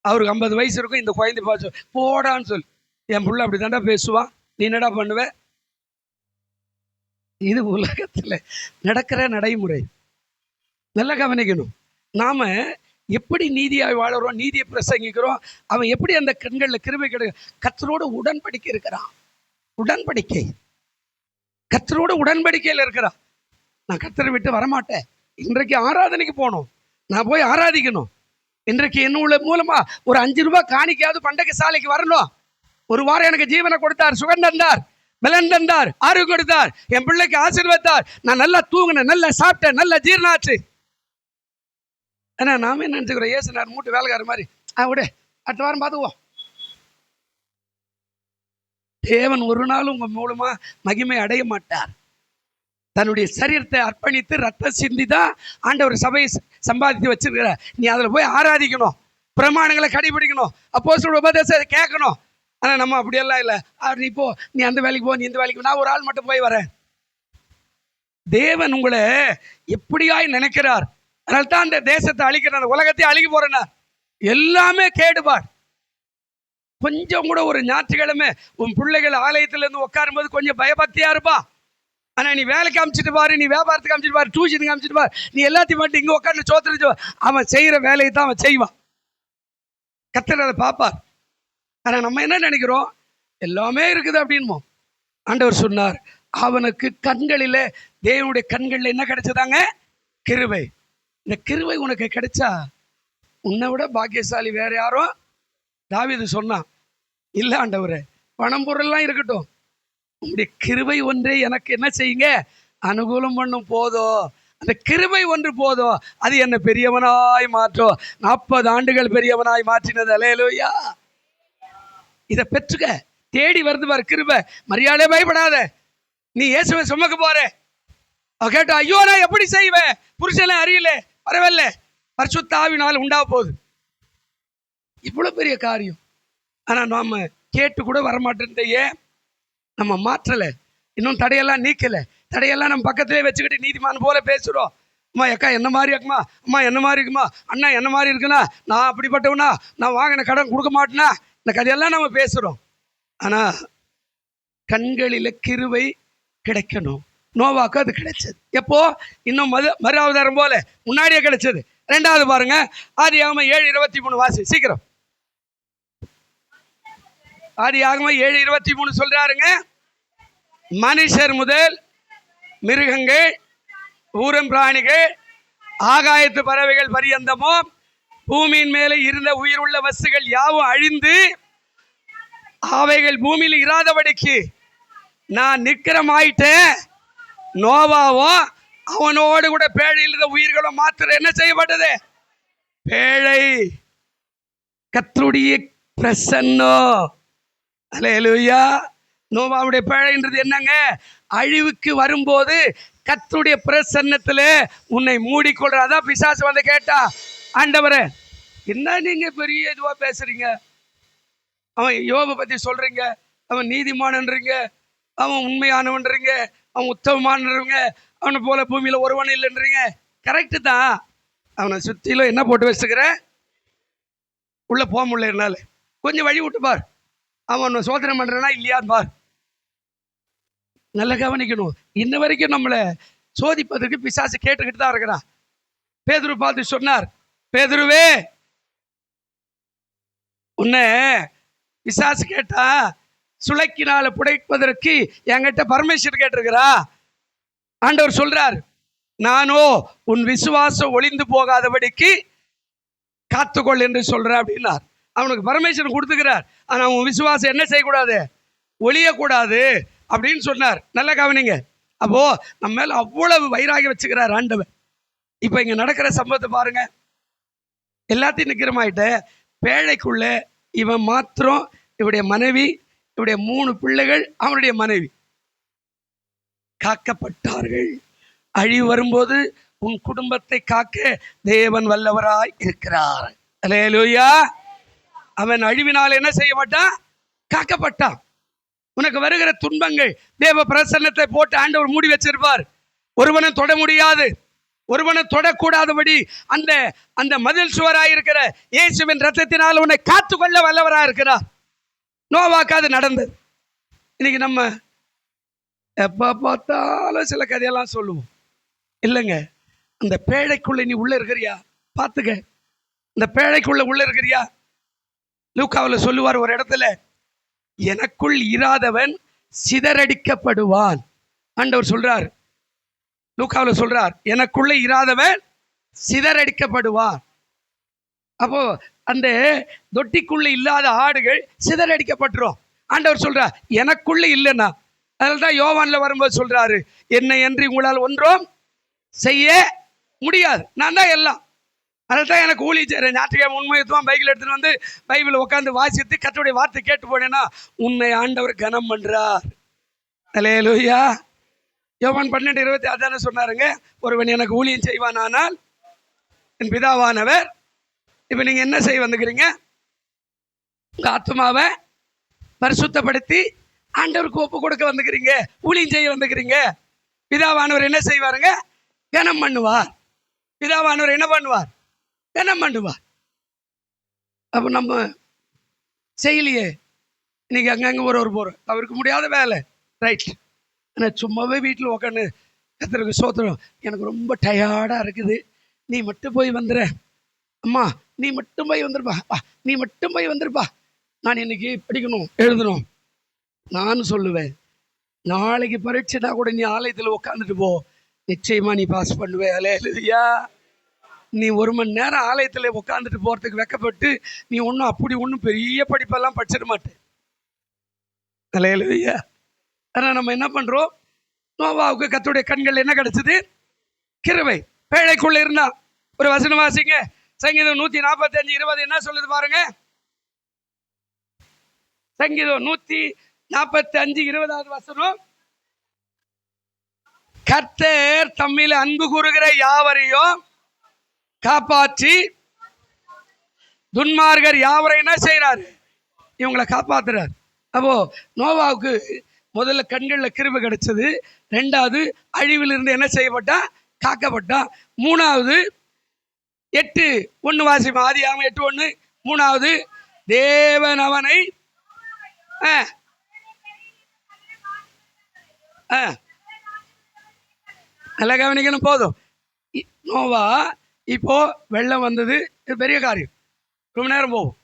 அவருக்கு 50 வயசு இருக்கும், இந்த குழந்தை பார்த்து போடான்னு சொல்லு. என் புள்ள அப்படி தாண்டா பேசுவான், நீ என்னடா பண்ணுவ? இது உலகத்தில் நடக்கிற நடைமுறை. நல்லா கவனிக்கணும். நாம எப்படி நீதியாய் வாழறோம், நீதியை பிரசங்கிக்கிறோம், அவன் எப்படி அந்த கண்களில் கிருபை கிடைக்கும். கர்த்தரோட உடன்படிக்கை இருக்கிறான். உடன்படிக்கை, கர்த்தரோட உடன்படிக்கையில் இருக்கிறான். நான் கர்த்தரை விட்டு வரமாட்டேன். இன்றைக்கு ஆராதனைக்கு போகணும், நான் போய் ஆராதிக்கணும். இன்றைக்கு என்ன மூலமா ஒரு 5 ரூபாய் காணிக்காவது பண்டக சாலைக்கு வரணும். ஒரு வாரம் எனக்கு ஜீவனை கொடுத்தார், சுகம் தந்தார், பலன் தந்தார், ஆரோக்கியம் கொடுத்தார், என் பிள்ளைக்கு ஆசீர்வதித்தார், நான் நல்லா தூங்கினேன், நல்லா சாப்பிட்டேன், நல்லா ஜீரணாச்சு. ஏன்னா நாமே நினைச்சுக்கிறோம், ஏசுனார் மூட்டு வேலைக்கார மாதிரி, விட அடுத்த வாரம் பார்த்துக்குவோம். தேவன் ஒரு நாள் உங்க மூலமா மகிமை அடைய மாட்டார். தன்னுடைய சரீரத்தை அர்ப்பணித்து ரத்தம் சிந்தி தான் ஆண்டவர் சபையை சம்பாதித்து வச்சிருக்கிற. நீ அதில் போய் ஆராதிக்கணும், பிரமாணங்களை கடைபிடிக்கணும், அப்போஸ்தலர் உபதேசத்தை கேட்கணும். ஆனால் நம்ம அப்படியெல்லாம் இல்லை. நீ போ, நீ அந்த வேலைக்கு போ, நீ இந்த வேலைக்கு, நான் ஒரு ஆள் மட்டும் போய் வரேன். தேவன் உங்களை எப்படியாய் நினைக்கிறார். அதனால தான் அந்த தேசத்தை அழிக்கிறார், உலகத்தை அழிக்க போறேன்னா. எல்லாமே கேடுபார். கொஞ்சம் கூட ஒரு ஞாயிற்றுக்கிழமை உன் பிள்ளைகள் ஆலயத்துல இருந்து உட்காரும் போது கொஞ்சம் பயபக்தியா இருப்பான். ஆனா நீ வேலைக்கு அமிச்சிட்டு பாரு, நீ வியாபாரத்துக்கு அமிச்சிட்டு பாரு, டியூஷனுக்கு அமிச்சிட்டு பாரு, நீ எல்லாத்தையும் மட்டும் இங்க உட்காந்து சோத்துட்டு அவன் செய்யற வேலையை தான் அவன் செய்வான். கர்த்தர் அதை பார்ப்பார். ஆனா நம்ம என்ன நினைக்கிறோம், எல்லாமே இருக்குது அப்படின்மோ. ஆண்டவர் சொன்னார், அவனுக்கு கண்களில, தேவனுடைய கண்களில் என்ன கிடைச்சதாங்க? கிருபை. இந்த கிருபை உனக்கு கிடைச்சா உன்னை விட பாக்கியசாலி வேற யாரும்? தாவீது சொன்னான், இல்லை ஆண்டவரே, பணம் பொருள்லாம் இருக்கட்டும், உங்களுடைய கிருபை ஒன்றே எனக்கு என்ன செய்யுங்க, அனுகூலம் பண்ணும் போதும். அந்த கிருபை ஒன்று போதும், அது என்ன பெரியவனாய் மாற்றும். 40 ஆண்டுகள் பெரியவனாய் மாற்றினது. அல்லேலூயா. இதை பெற்றுக்க. தேடி வருது பாரு கிருபை. மரியாதை பயப்படாத, நீ இயேசுவை சுமக்க போற. கேட்டா, ஐயோ நான் எப்படி செய்வேன், புருஷனை அறியல, பரவாயில்ல, பரிசுத்த ஆவியினால் உண்டா போகுது. இவ்வளவு பெரிய காரியம். ஆனா நாம கேட்டு கூட வரமாட்டேன். ஏன் நம்ம மாற்றலை, இன்னும் தடையெல்லாம் நீக்கலை. தடையெல்லாம் நம்ம பக்கத்திலே வச்சுக்கிட்டு நீதிமான் போல பேசுகிறோம். அம்மா அக்கா என்ன மாதிரி இருக்குமா, அம்மா என்ன மாதிரி இருக்குமா, அண்ணா என்ன மாதிரி இருக்குண்ணா, நான் அப்படிப்பட்டவனா, நான் வாங்கின கடன் கொடுக்க மாட்டேனா, இந்த கதையெல்லாம் நம்ம பேசுகிறோம். ஆனால் கண்களில் கிருபை கிடைக்கணும். நோவாக்கு அது கிடைச்சது. எப்போ? இன்னும் மறு அவதாரம் போல முன்னாடியே கிடைச்சது. 2வது பாருங்க, ஆதியாகமம் 7:23 வாசி சீக்கிரம். ஆதியாகமம் 7:23 சொல்றாருங்க, மனுஷர் முதல் மிருகங்கள், ஊரும் பிராணிகள், ஆகாயத்து பறவைகள் பரியந்தமோ பூமியின் மேலே இருந்த உயிருள்ள வஸ்துகள் யாவும் அழிந்து அவைகள் பூமியில் இராதபடிக்கு நான் நிக்கிரமாயிட்டேன். நோவாவும் அவனோடு கூட பேழையில் இருந்த உயிர்களும் மாத்திரம் என்ன செய்யப்பட்டது? பேழை. கர்த்தருடைய பிரசன்னம். அல்லேலூயா. நோவாவுடைய பேழைன்றது என்னங்க? அழிவுக்கு வரும்போது கர்த்தருடைய பிரசன்னத்தில் உன்னை மூடிக்கொள்ற. அதான் பிசாசு வந்து கேட்டா, ஆண்டவரே என்ன நீங்க பெரிய இதுவா பேசுறீங்க, அவன் யோபை பத்தி சொல்றீங்க, அவன் நீதிமானன்றீங்க, அவன் உண்மையானவன்றீங்க, அவன் உத்தமமானவங்க, அவனை போல பூமியில ஒருவன் இல்லைன்றீங்க. கரெக்டு தான். அவனை சுத்திலும் என்ன போட்டு வச்சுக்கிறேன், உள்ள போக முடியல, என்னால கொஞ்சம் வழி விட்டு பார், அவன் சோதனை பண்றானா இல்லையான்னு பார். நல்லா கவனிக்கணும். இன்ன வரைக்கும் நம்மளை சோதிப்பதற்கு பிசாசு கேட்டுக்கிட்டு தான் இருக்கிறான். பேதுரு பார்த்து சொன்னார், பேதுருவே உன்னை பிசாசு கேட்டா சுளைக்கினால புடைப்பதற்கு என்கிட்ட பரமேஸ்வர் கேட்டிருக்கிறா. ஆண்டவர் சொல்றார், நானோ உன் விசுவாசம் ஒளிந்து போகாதபடிக்கு காத்துக்கொள் என்று சொல்ற அப்படின்னார். அவனுக்கு பரமேஸ்வரன் கொடுத்துக்கிறார். ஆனா உன் விசுவாசம் என்ன செய்யக்கூடாது? ஒளியக்கூடாது அப்படின்னு சொன்னார். நல்லா கவனிங்க. அப்போ நம்ம மேல அவ்வளவு வைராகி வச்சுக்கிறார் ஆண்டவர். இப்ப இங்க நடக்கிற சம்பவத்தை பாருங்க. எல்லாத்தையும் நிக்கிறமாயிட்ட பேழைக்குள்ள இவன் மாத்திரம், இவருடைய மனைவி, இவருடைய 3 பிள்ளைகள், அவனுடைய மனைவி காக்கப்பட்டார்கள். அழிவு வரும்போது உன் குடும்பத்தை காக்க தேவன் வல்லவராய் இருக்கிறார். அல்லேலூயா. அவன் அழிவினால் என்ன செய்ய மாட்டான்? காக்கப்பட்டான். உனக்கு வருகிற துன்பங்கள் தேவ பிரசன்னத்தை போட்டு ஆண்டவர் மூடி வச்சிருப்பார். ஒருவனை தொட முடியாது, ஒருவனை தொடக்கூடாதபடி அந்த அந்த மதில் சுவராயிருக்கிற இயேசுவின் ரத்தத்தினால் உன்னை காத்துக்கொள்ள வல்லவராக இருக்கிறார். நோவாக்கு அது நடந்தது. இன்னைக்கு நம்ம எப்ப பார்த்தாலும் சில கதையெல்லாம் சொல்லுவோம். இல்லைங்க, அந்த பேழைக்குள்ள நீ உள்ள இருக்கிறியா பார்த்துக்க. இந்த பேழைக்குள்ள உள்ள இருக்கிறியா? லூக்காவில் சொல்லுவார் ஒரு இடத்துல, எனக்குள் இராதவன் சிதறடிக்கப்படுவான். ஆண்டவர் சொல்றார், லூக்காவில் சொல்றார், எனக்குள்ள இராதவன் சிதறடிக்கப்படுவான். அப்போ அந்த தொட்டிக்குள்ள இல்லாத ஆடுகள் சிதறடிக்கப்பட்டுரும். ஆண்டவர் சொல்றார், எனக்குள்ள இல்லைன்னா. அதனால்தான் யோவான்ல வரும்போது சொல்றாரு, என்னை என்று உங்களால் ஒன்றும் செய்ய முடியாது, நான் தான் எல்லாம். அதில் தான் எனக்கு ஊழி செய்கிறேன். ஞாயிற்றுக்கிழமை உண்மையத்துவம் பைக்கில் எடுத்துகிட்டு வந்து பைபிளை உட்காந்து வாசித்து கர்த்தருடைய வார்த்தை கேட்டு போனேன்னா உன்னை ஆண்டவர் கனம் பண்ணுறார். அல்லேலூயா. யோவான் 12:26 தானே சொன்னாருங்க, ஒருவன் எனக்கு ஊழியம் செய்வானானால் என் பிதாவானவர். இப்போ நீங்கள் என்ன செய்ய வந்துக்கிறீங்க? உங்கள் ஆத்மாவை பரிசுத்தப்படுத்தி ஆண்டவருக்கு ஒப்பு கொடுக்க வந்துக்கிறீங்க, ஊழியம் செய்ய வந்துக்கிறீங்க. பிதாவானவர் என்ன செய்வாருங்க? கனம் பண்ணுவார். பிதாவானவர் என்ன பண்ணுவார்? கனம் பண்ணுவார். அப்போ நம்ம செய்யலையே, இன்னைக்கு அங்கங்கே ஒரு போகிறோம், அவருக்கு முடியாத வேலை, ரைட். ஆனால் சும்மாவே வீட்டில் உட்காந்து கர்த்தருக்கு ஸ்தோத்திரம், எனக்கு ரொம்ப டயர்டாக இருக்குது, நீ மட்டும் போய் வந்துடுற அம்மா, நீ மட்டும் போய் வந்துருப்பா, நீ மட்டும் போய் வந்துருப்பா, நான் இன்னைக்கு படிக்கணும் எழுதணும். நான் சொல்லுவேன், நாளைக்கு பரீட்சைனா கூட நீ ஆலயத்தில் உட்காந்துட்டு போ, நிச்சயமா நீ பாஸ் பண்ணுவே. அல்லேலூயா. நீ 1 மணி நேரம் ஆலயத்தில் உட்காந்துட்டு போகிறதுக்கு வெக்கப்பட்டு நீ ஒன்றும் அப்படி ஒன்றும் பெரிய படிப்பெல்லாம் படிச்சிட மாட்டேன். அல்லேலூயா. ஆனால் நம்ம என்ன பண்ணுறோம்? நோவாவுக்கு கர்த்தருடைய கண்கள் என்ன கிடைச்சது? கிருபை. பேழைக்குள்ள இருந்தா. ஒரு வசனம் வாசிங்க, சங்கீதம் 145:20 என்ன சொல்லுது பாருங்க. சங்கீதம் 145:20 வசனம், கர்த்தர் தம்மில் அன்பு கூறுகிற யாவரையும் காப்பாற்றி துன்மார்கர் யாவரை என்ன செய்யறாரு? இவங்களை காப்பாத்துறாரு. அப்போ நோவாவுக்கு முதல்ல கண்களில் கிருபை கிடைச்சது, 2வது அழிவில் இருந்து என்ன செய்யப்பட்டான்? காக்கப்பட்டான். 3வது 8:1 வாசிப்போம். ஆதியாகமம் 8:1. 3வது தேவன் அவனை நல்லா கவனிக்கணும். போதும். நோவா இப்போ வெள்ளம் வந்தது, பெரிய காரியம், ரொம்ப நேரம் போகும்,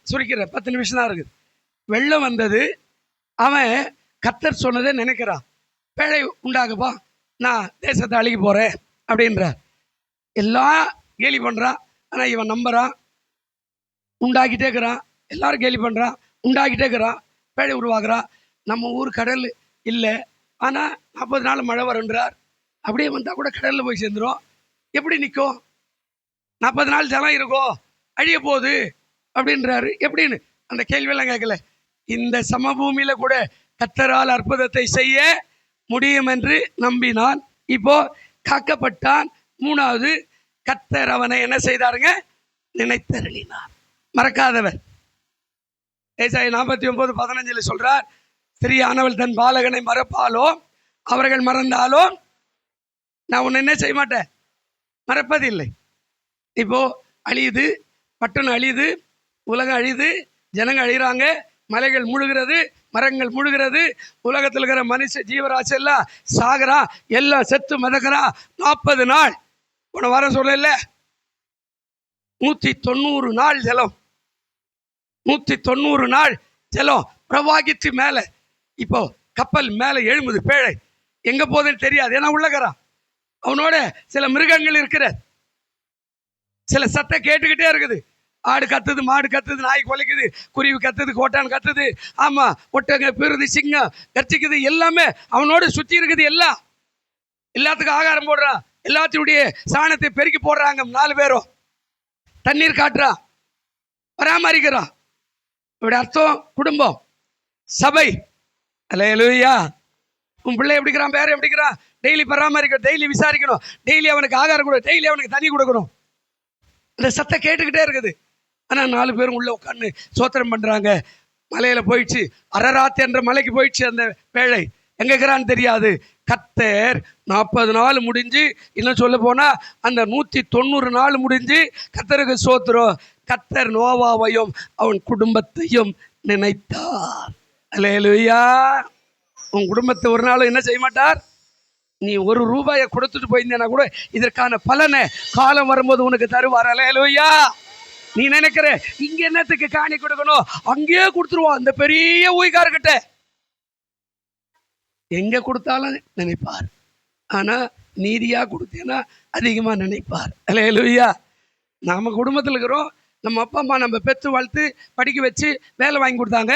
சுருக்கிற 10 நிமிஷம் தான் இருக்குது. வெள்ளம் வந்தது. அவன் கர்த்தர் சொன்னதை நினைக்கிறான். பேழை உண்டாகுப்பா, நான் தேசத்தை அழிக்க போகிறேன் அப்படின்றார். எல்லாம் கேலி பண்ணுறான். ஆனால் இவன் நம்புறான். உண்டாக்கிட்டே இருக்கிறான். எல்லாரும் கேலி பண்ணுறான். உண்டாக்கிட்டே இருக்கிறான். பேழை உருவாக்குறான். நம்ம ஊர் கடல் இல்லை, ஆனால் 40 நாள் மழை வருன்றார். அப்படியே வந்தால் கூட கடலில் போய் சேர்ந்துடும். எப்படி நிற்கும்? 40 நாள் ஜலம் இருக்கும், அழிய போகுது அப்படின்றாரு. எப்படின்னு அந்த கேள்வியெல்லாம் கேட்கல. இந்த சமபூமியில் கூட கர்த்தரால் அற்புதத்தை செய்ய முடியும் என்று நம்பினான். இப்போ காக்கப்பட்டான். 3வது, கர்த்தர் அவனை என்ன செய்தாருங்க? நினைத்தருளினார். மறக்காதவர். ஏசாயா 49:15 சொல்றார், ஸ்திரீயானவள் தன் பாலகனை மறப்பாலோ அவர்கள் மறந்தாலோ நான் உன்னை என்ன செய்ய மாட்டேன், மறப்பதில்லை. இப்போ அழியுது, பட்டணம் அழியுது, உலகம் அழியுது, ஜனங்க அழிகிறாங்க, மலைகள் முழுகிறது, மரங்கள் முழுகிறது, உலகத்தில் இருக்கிற மனுஷ ஜீவராசி எல்லாம் சாகுறான், எல்லாம் செத்து மிதக்கிறான். 40 நாள் உன வர சொல்லல, 190 நாள் ஜலம், 190 நாள் ஜலம் பிரவாகித்து மேலே. இப்போ கப்பல் மேலே எழும்புது. பேழை எங்க போகுதுன்னு தெரியாது, ஏன்னா உள்ளகிறான். அவனோட சில மிருகங்கள் இருக்கிற, சில சத்தம் கேட்டுக்கிட்டே இருக்குது. ஆடு கத்துது, மாடு கத்துது, நாய் குலைக்குது, குருவி கத்துது, கோட்டான் கத்துது, ஆமா ஒட்டங்க பெருது, சிங்கம் கர்ச்சிக்குது, எல்லாமே அவனோட சுற்றி இருக்குது. எல்லாத்துக்கும் ஆகாரம் போடுறான், எல்லாத்தினுடைய சாணத்தை பெருக்கி போடுறாங்க. 4 பேரும் தண்ணீர் காட்டுறான், பராமரிக்கிறான். இப்படி அர்த்தம் குடும்பம், சபை. அல்லேலூயா. உன் பிள்ளை எப்படிக்கிறான், பேர எப்படிக்கிறான், டெய்லி பராமரிக்கணும், டெய்லி விசாரிக்கணும், டெய்லி அவனுக்கு ஆகாரம் கொடு, டெய்லி அவனுக்கு தண்ணி கொடுக்கணும். அந்த சத்தம் கேட்டுக்கிட்டே இருக்குது. ஆனால் 4 பேரும் உள்ள உட்காந்து சோத்திரம் பண்றாங்க. மலையில போயிடுச்சு, அரராத் என்ற மலைக்கு போயிடுச்சு. அந்த பேழை எங்க இருக்கிறான்னு தெரியாது. கர்த்தர் 40 நாள் முடிஞ்சு, இன்னும் சொல்ல போனா அந்த 190 நாள் முடிஞ்சு, கர்த்தருக்கு சோத்திரம். கர்த்தர் நோவாவையும் அவன் குடும்பத்தையும் நினைத்தார். அல்லேலூயா. உன் குடும்பத்தை ஒரு நாளும் என்ன செய்ய மாட்டார். நீ 1 ரூபாயை கொடுத்துட்டு போயிருந்தேன்னா கூட இதற்கான பலனை காலம் வரும்போது உனக்கு தருவார். அல்லேலூயா. நீ நினைக்கிற இங்க என்னத்துக்கு காணி கொடுக்கணும், அங்கேயே கொடுத்துருவான். அந்த பெரிய ஊய்கார்கிட்ட எங்க கொடுத்தாலும் நினைப்பார். ஆனா நீதியா கொடுத்தேன்னா அதிகமா நினைப்பார். அல்லேலூயா. நாம குடும்பத்தில் இருக்கிறோம். நம்ம அப்பா அம்மா நம்ம பெற்று வளர்த்து படிக்க வச்சு வேலை வாங்கி கொடுத்தாங்க.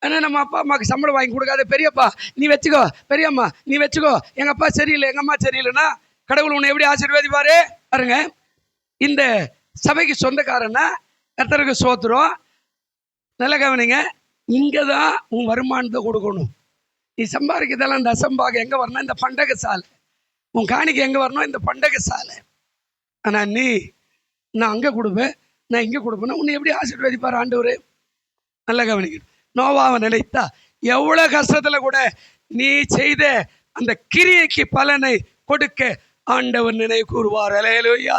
ஆனால் நம்ம அப்பா அம்மாவுக்கு சம்பளம் வாங்கி கொடுக்காத, பெரியப்பா நீ வச்சுக்கோ, பெரியம்மா நீ வச்சுக்கோ, எங்க அப்பா சரியில்லை, எங்க அம்மா சரியில்லைன்னா கடவுள் உன்னை எப்படி ஆசீர்வதிப்பாரு பாருங்க. இந்த சபைக்கு சொந்தக்காரன்னா கர்த்தருக்கு சோத்திரம். நல்ல கவனிங்க, இங்கே தான் உன் வருமானத்தை கொடுக்கணும். நீ சம்பாதிக்கிறதெல்லாம் இந்த அசம்பாகம் எங்கே வரணும், இந்த பண்டக சாலை. உன் காணிக்கை எங்கே வரணும், இந்த பண்டக சாலை. ஆனால் நீ நான் அங்கே கொடுப்பேன், நான் இங்கே கொடுப்பேன்னா உன்னை எப்படி ஆசீர்வதிப்பார் ஆண்டவர். நல்ல கவனிக்கணும். நோவாவை நினைத்தா எவ்வளோ கஷ்டத்தில் கூட நீ செய்த அந்த கிரியைக்கு பலனை கொடுக்க ஆண்டவர் நினைவு கூறுவார். அல்லேலூயா.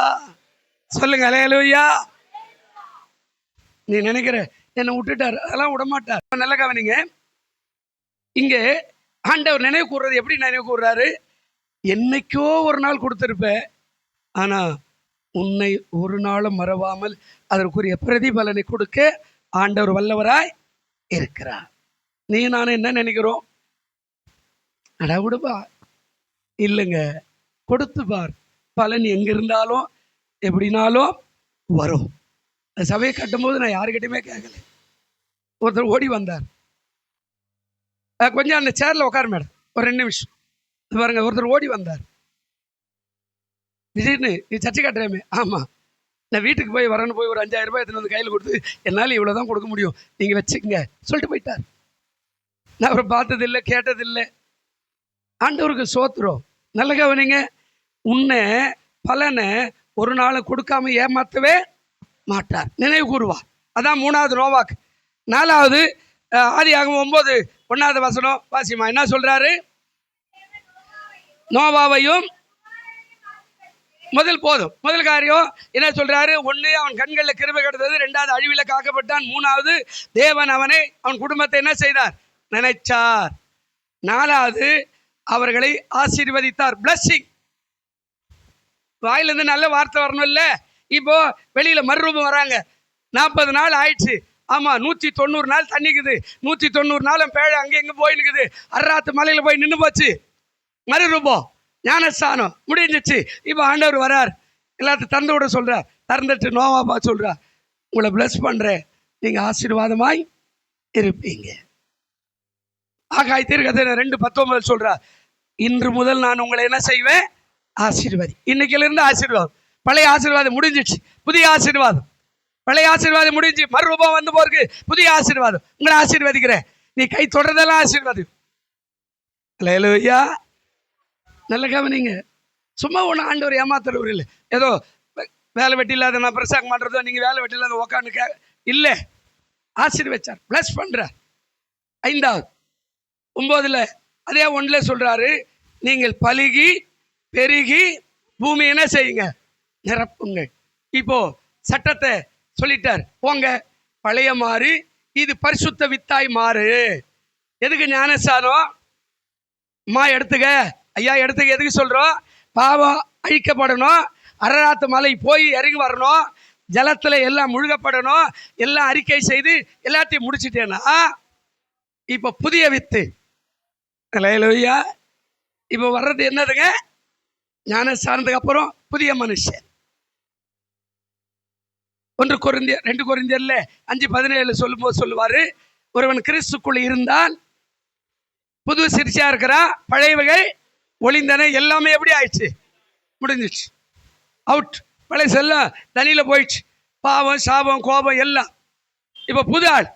சொல்லுங்க அல்லேலூயா. நீ நினைக்கிற என்னை விட்டுட்டார், அதெல்லாம் விடமாட்டார். நல்ல கவனிங்க, இங்கே ஆண்டவர் நினைவு கூறுறது எப்படி நினைவு கூறுறாரு. என்னைக்கோ ஒரு நாள் கொடுத்துருப்ப, ஆனா உன்னை ஒரு நாளும் மறவாமல் அதற்குரிய பிரதிபலனை கொடுக்க ஆண்டவர் வல்லவராய் இருக்கிறார். நீ நானும் என்ன நினைக்கிறோம், அட விடுப்பா, இல்லைங்க கொடுத்து பார், பலன் எங்க இருந்தாலும் எப்படினாலும் வரும். அந்த சபையை கட்டும்போது நான் யாருக்கிட்டையுமே கேட்கல. ஒருத்தர் ஓடி வந்தார், கொஞ்சம் அந்த சேர்ல உட்காரு மேடம், ஒரு 2 நிமிஷம் பாருங்க. ஒருத்தர் ஓடி வந்தார், திடீர்னு நீ சர்ச்சை கட்டுறேமே, ஆமா நான் வீட்டுக்கு போய் வரேன்னு போய் ஒரு 5000 ரூபாய் எடுத்துன்னு வந்து கையில் கொடுத்து என்னால் இவ்வளோதான் கொடுக்க முடியும், நீங்கள் வச்சுக்கங்க சொல்லிட்டு போயிட்டார். நான் அவரை பார்த்ததில்லை, கேட்டதில்லை. ஆண்டவருக்கு சோத்திரம். நல்ல கவனிங்க, உன்னை பலனை ஒரு நாள் கொடுக்காம ஏமாற்றவே மாட்டார், நினைவு கூறுவார். அதான் 3வது நோவாக்கு. 4வது ஆதியாகமம் 9:1 வாசிமா என்ன சொல்றாரு. நோவாவையும் முதல் காரியம் என்ன சொல்றாரு. 1 அவன் கண்களில் கிருபை கிடைத்தது, 2வது அழிவில் காக்கப்பட்டான், 3வது தேவன் அவனை அவன் குடும்பத்தை என்ன செய்தார், நினைச்சார். 4வது அவர்களை ஆசீர்வதித்தார். பிளஸ்ஸிங். வாயிலிருந்து நல்ல வார்த்தை வரணும் இல்ல. இப்போ வெளியில மறுரூபம் வராங்க, 40 நாள் ஆயிடுச்சு, ஆமா 190 நாள் தண்ணிக்குது, 190 நாளும் பேழை அங்கே இங்கே போயினுக்குது. அர்ராத்து மலையில போய் நின்று போச்சு. மறுரூபம் ஞானஸ்தானம் முடிஞ்சிச்சு. இப்போ ஆண்டவர் வரார், எல்லாத்தையும் தந்து விட சொல்றார். திறந்துட்டு நோவாப்பா சொல்றார், உங்களை பிளஸ் பண்றேன், நீங்க ஆசீர்வாதமாய் இருப்பீங்க. ஆகாய் தீர்க்கதரிசி 2:19 சொல்றார், இன்று முதல் நான் உங்களை என்ன செய்வேன், ஆசீர்வாதி. இன்னைக்குல இருந்து ஆசீர்வாதம். பழைய ஆசீர்வாதம் முடிஞ்சிச்சு, புதிய ஆசீர்வாதம். பழைய ஆசீர்வாதம் முடிஞ்சு மறுரூபம் வந்து போருக்கு புதிய ஆசீர்வாதம். உங்களை ஆசீர்வதிக்கிறேன், நீ கை தொடர்றதெல்லாம் ஆசீர்வாதம். அல்லேலூயா. நல்ல கவனிங்க. சும்மா ஒன்று ஆண்டவர் ஏமாத்துறவர் இல்லை. ஏதோ வேலை வெட்டி இல்லாத நான் பிரசங்கம் பண்ணுறதோ நீங்கள் வேலை வெட்டி இல்லாத உக்காந்து இல்லை. ஆசீர்வச்சார், பிளஸ் பண்ணுறார். 5வது 9 அதே 1 சொல்கிறாரு, நீங்கள் பலுகி பெருகி பூமி என்ன செய்யுங்க, நிரப்புங்கள். இப்போ சட்டத்தை சொல்லிட்டார், போங்க பழைய மாறு, இது பரிசுத்த வித்தாய் மாறு. எதுக்கு ஞானஸ்தானம்? அம்மா எடுத்துக்க, ஐயா எடுத்துக்க. எதுக்கு சொல்கிறோம்? பாவம் அழிக்கப்படணும், அரராத்து மலை போய் இறங்கி வரணும், ஜலத்தில் எல்லாம் முழுகப்படணும், எல்லாம் அறிக்கை செய்து எல்லாத்தையும் முடிச்சுட்டேன்னா இப்போ புதிய வித்து. அல்லேலூயா. இப்போ வர்றது என்னதுங்க, ஞானஸ்தானத்துக்கு அப்புறம் புதிய மனுஷன். 2 கொரிந்தியர்ல 5:17 சொல்லும்போது சொல்லுவாரு, ஒருவன் கிறிஸ்துக்குள்ள இருந்தால் புது சிரிச்சா இருக்கிறா, பழையவைகள் ஒளிந்தன, எல்லாமே எப்படி ஆயிடுச்சு, முடிஞ்சிச்சு, அவுட். பழைய செல்லம் தண்ணியில போயிடுச்சு, பாவம் சாபம் கோபம் எல்லாம். இப்போ புது ஆள்,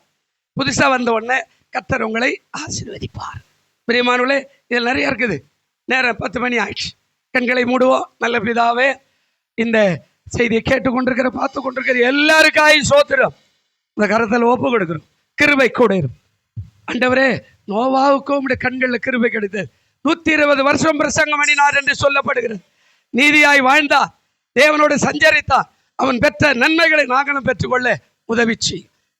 புதுசா வந்த உடனே கர்த்தர் உங்களை ஆசீர்வதிப்பார். பிரியமானவர்களே, இதில் நிறைய இருக்குது. நேரம் 10 மணி ஆயிடுச்சு. கண்களை மூடுவோம். நல்ல பிதாவே, இந்த செய்தியை கேட்டுக்கொண்டிருக்கிற பார்த்து கொண்டிருக்கிற எல்லாருக்காய் சோத்திரம் இந்த கரத்தில் ஒப்பு கொடுக்கிறோம். கிருபை கூட இருக்கும் ஆண்டவரே. நோவாவுக்கும் உடைய கண்களில் கிருபை கிடைத்தது. 120 வருஷம் பிரசங்கம் பண்ணினார் என்று சொல்லப்படுகிறது. நீதியாய் வாழ்ந்தார், தேவனோடு சஞ்சரித்தார். அவன் பெற்ற நன்மைகளை நாங்களும் பெற்றுக்கொள்ள உதவிச்சு.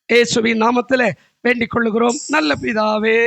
இயேசுவின் நாமத்தில் வேண்டிக் கொள்ளுகிறோம் நல்ல பிதாவே.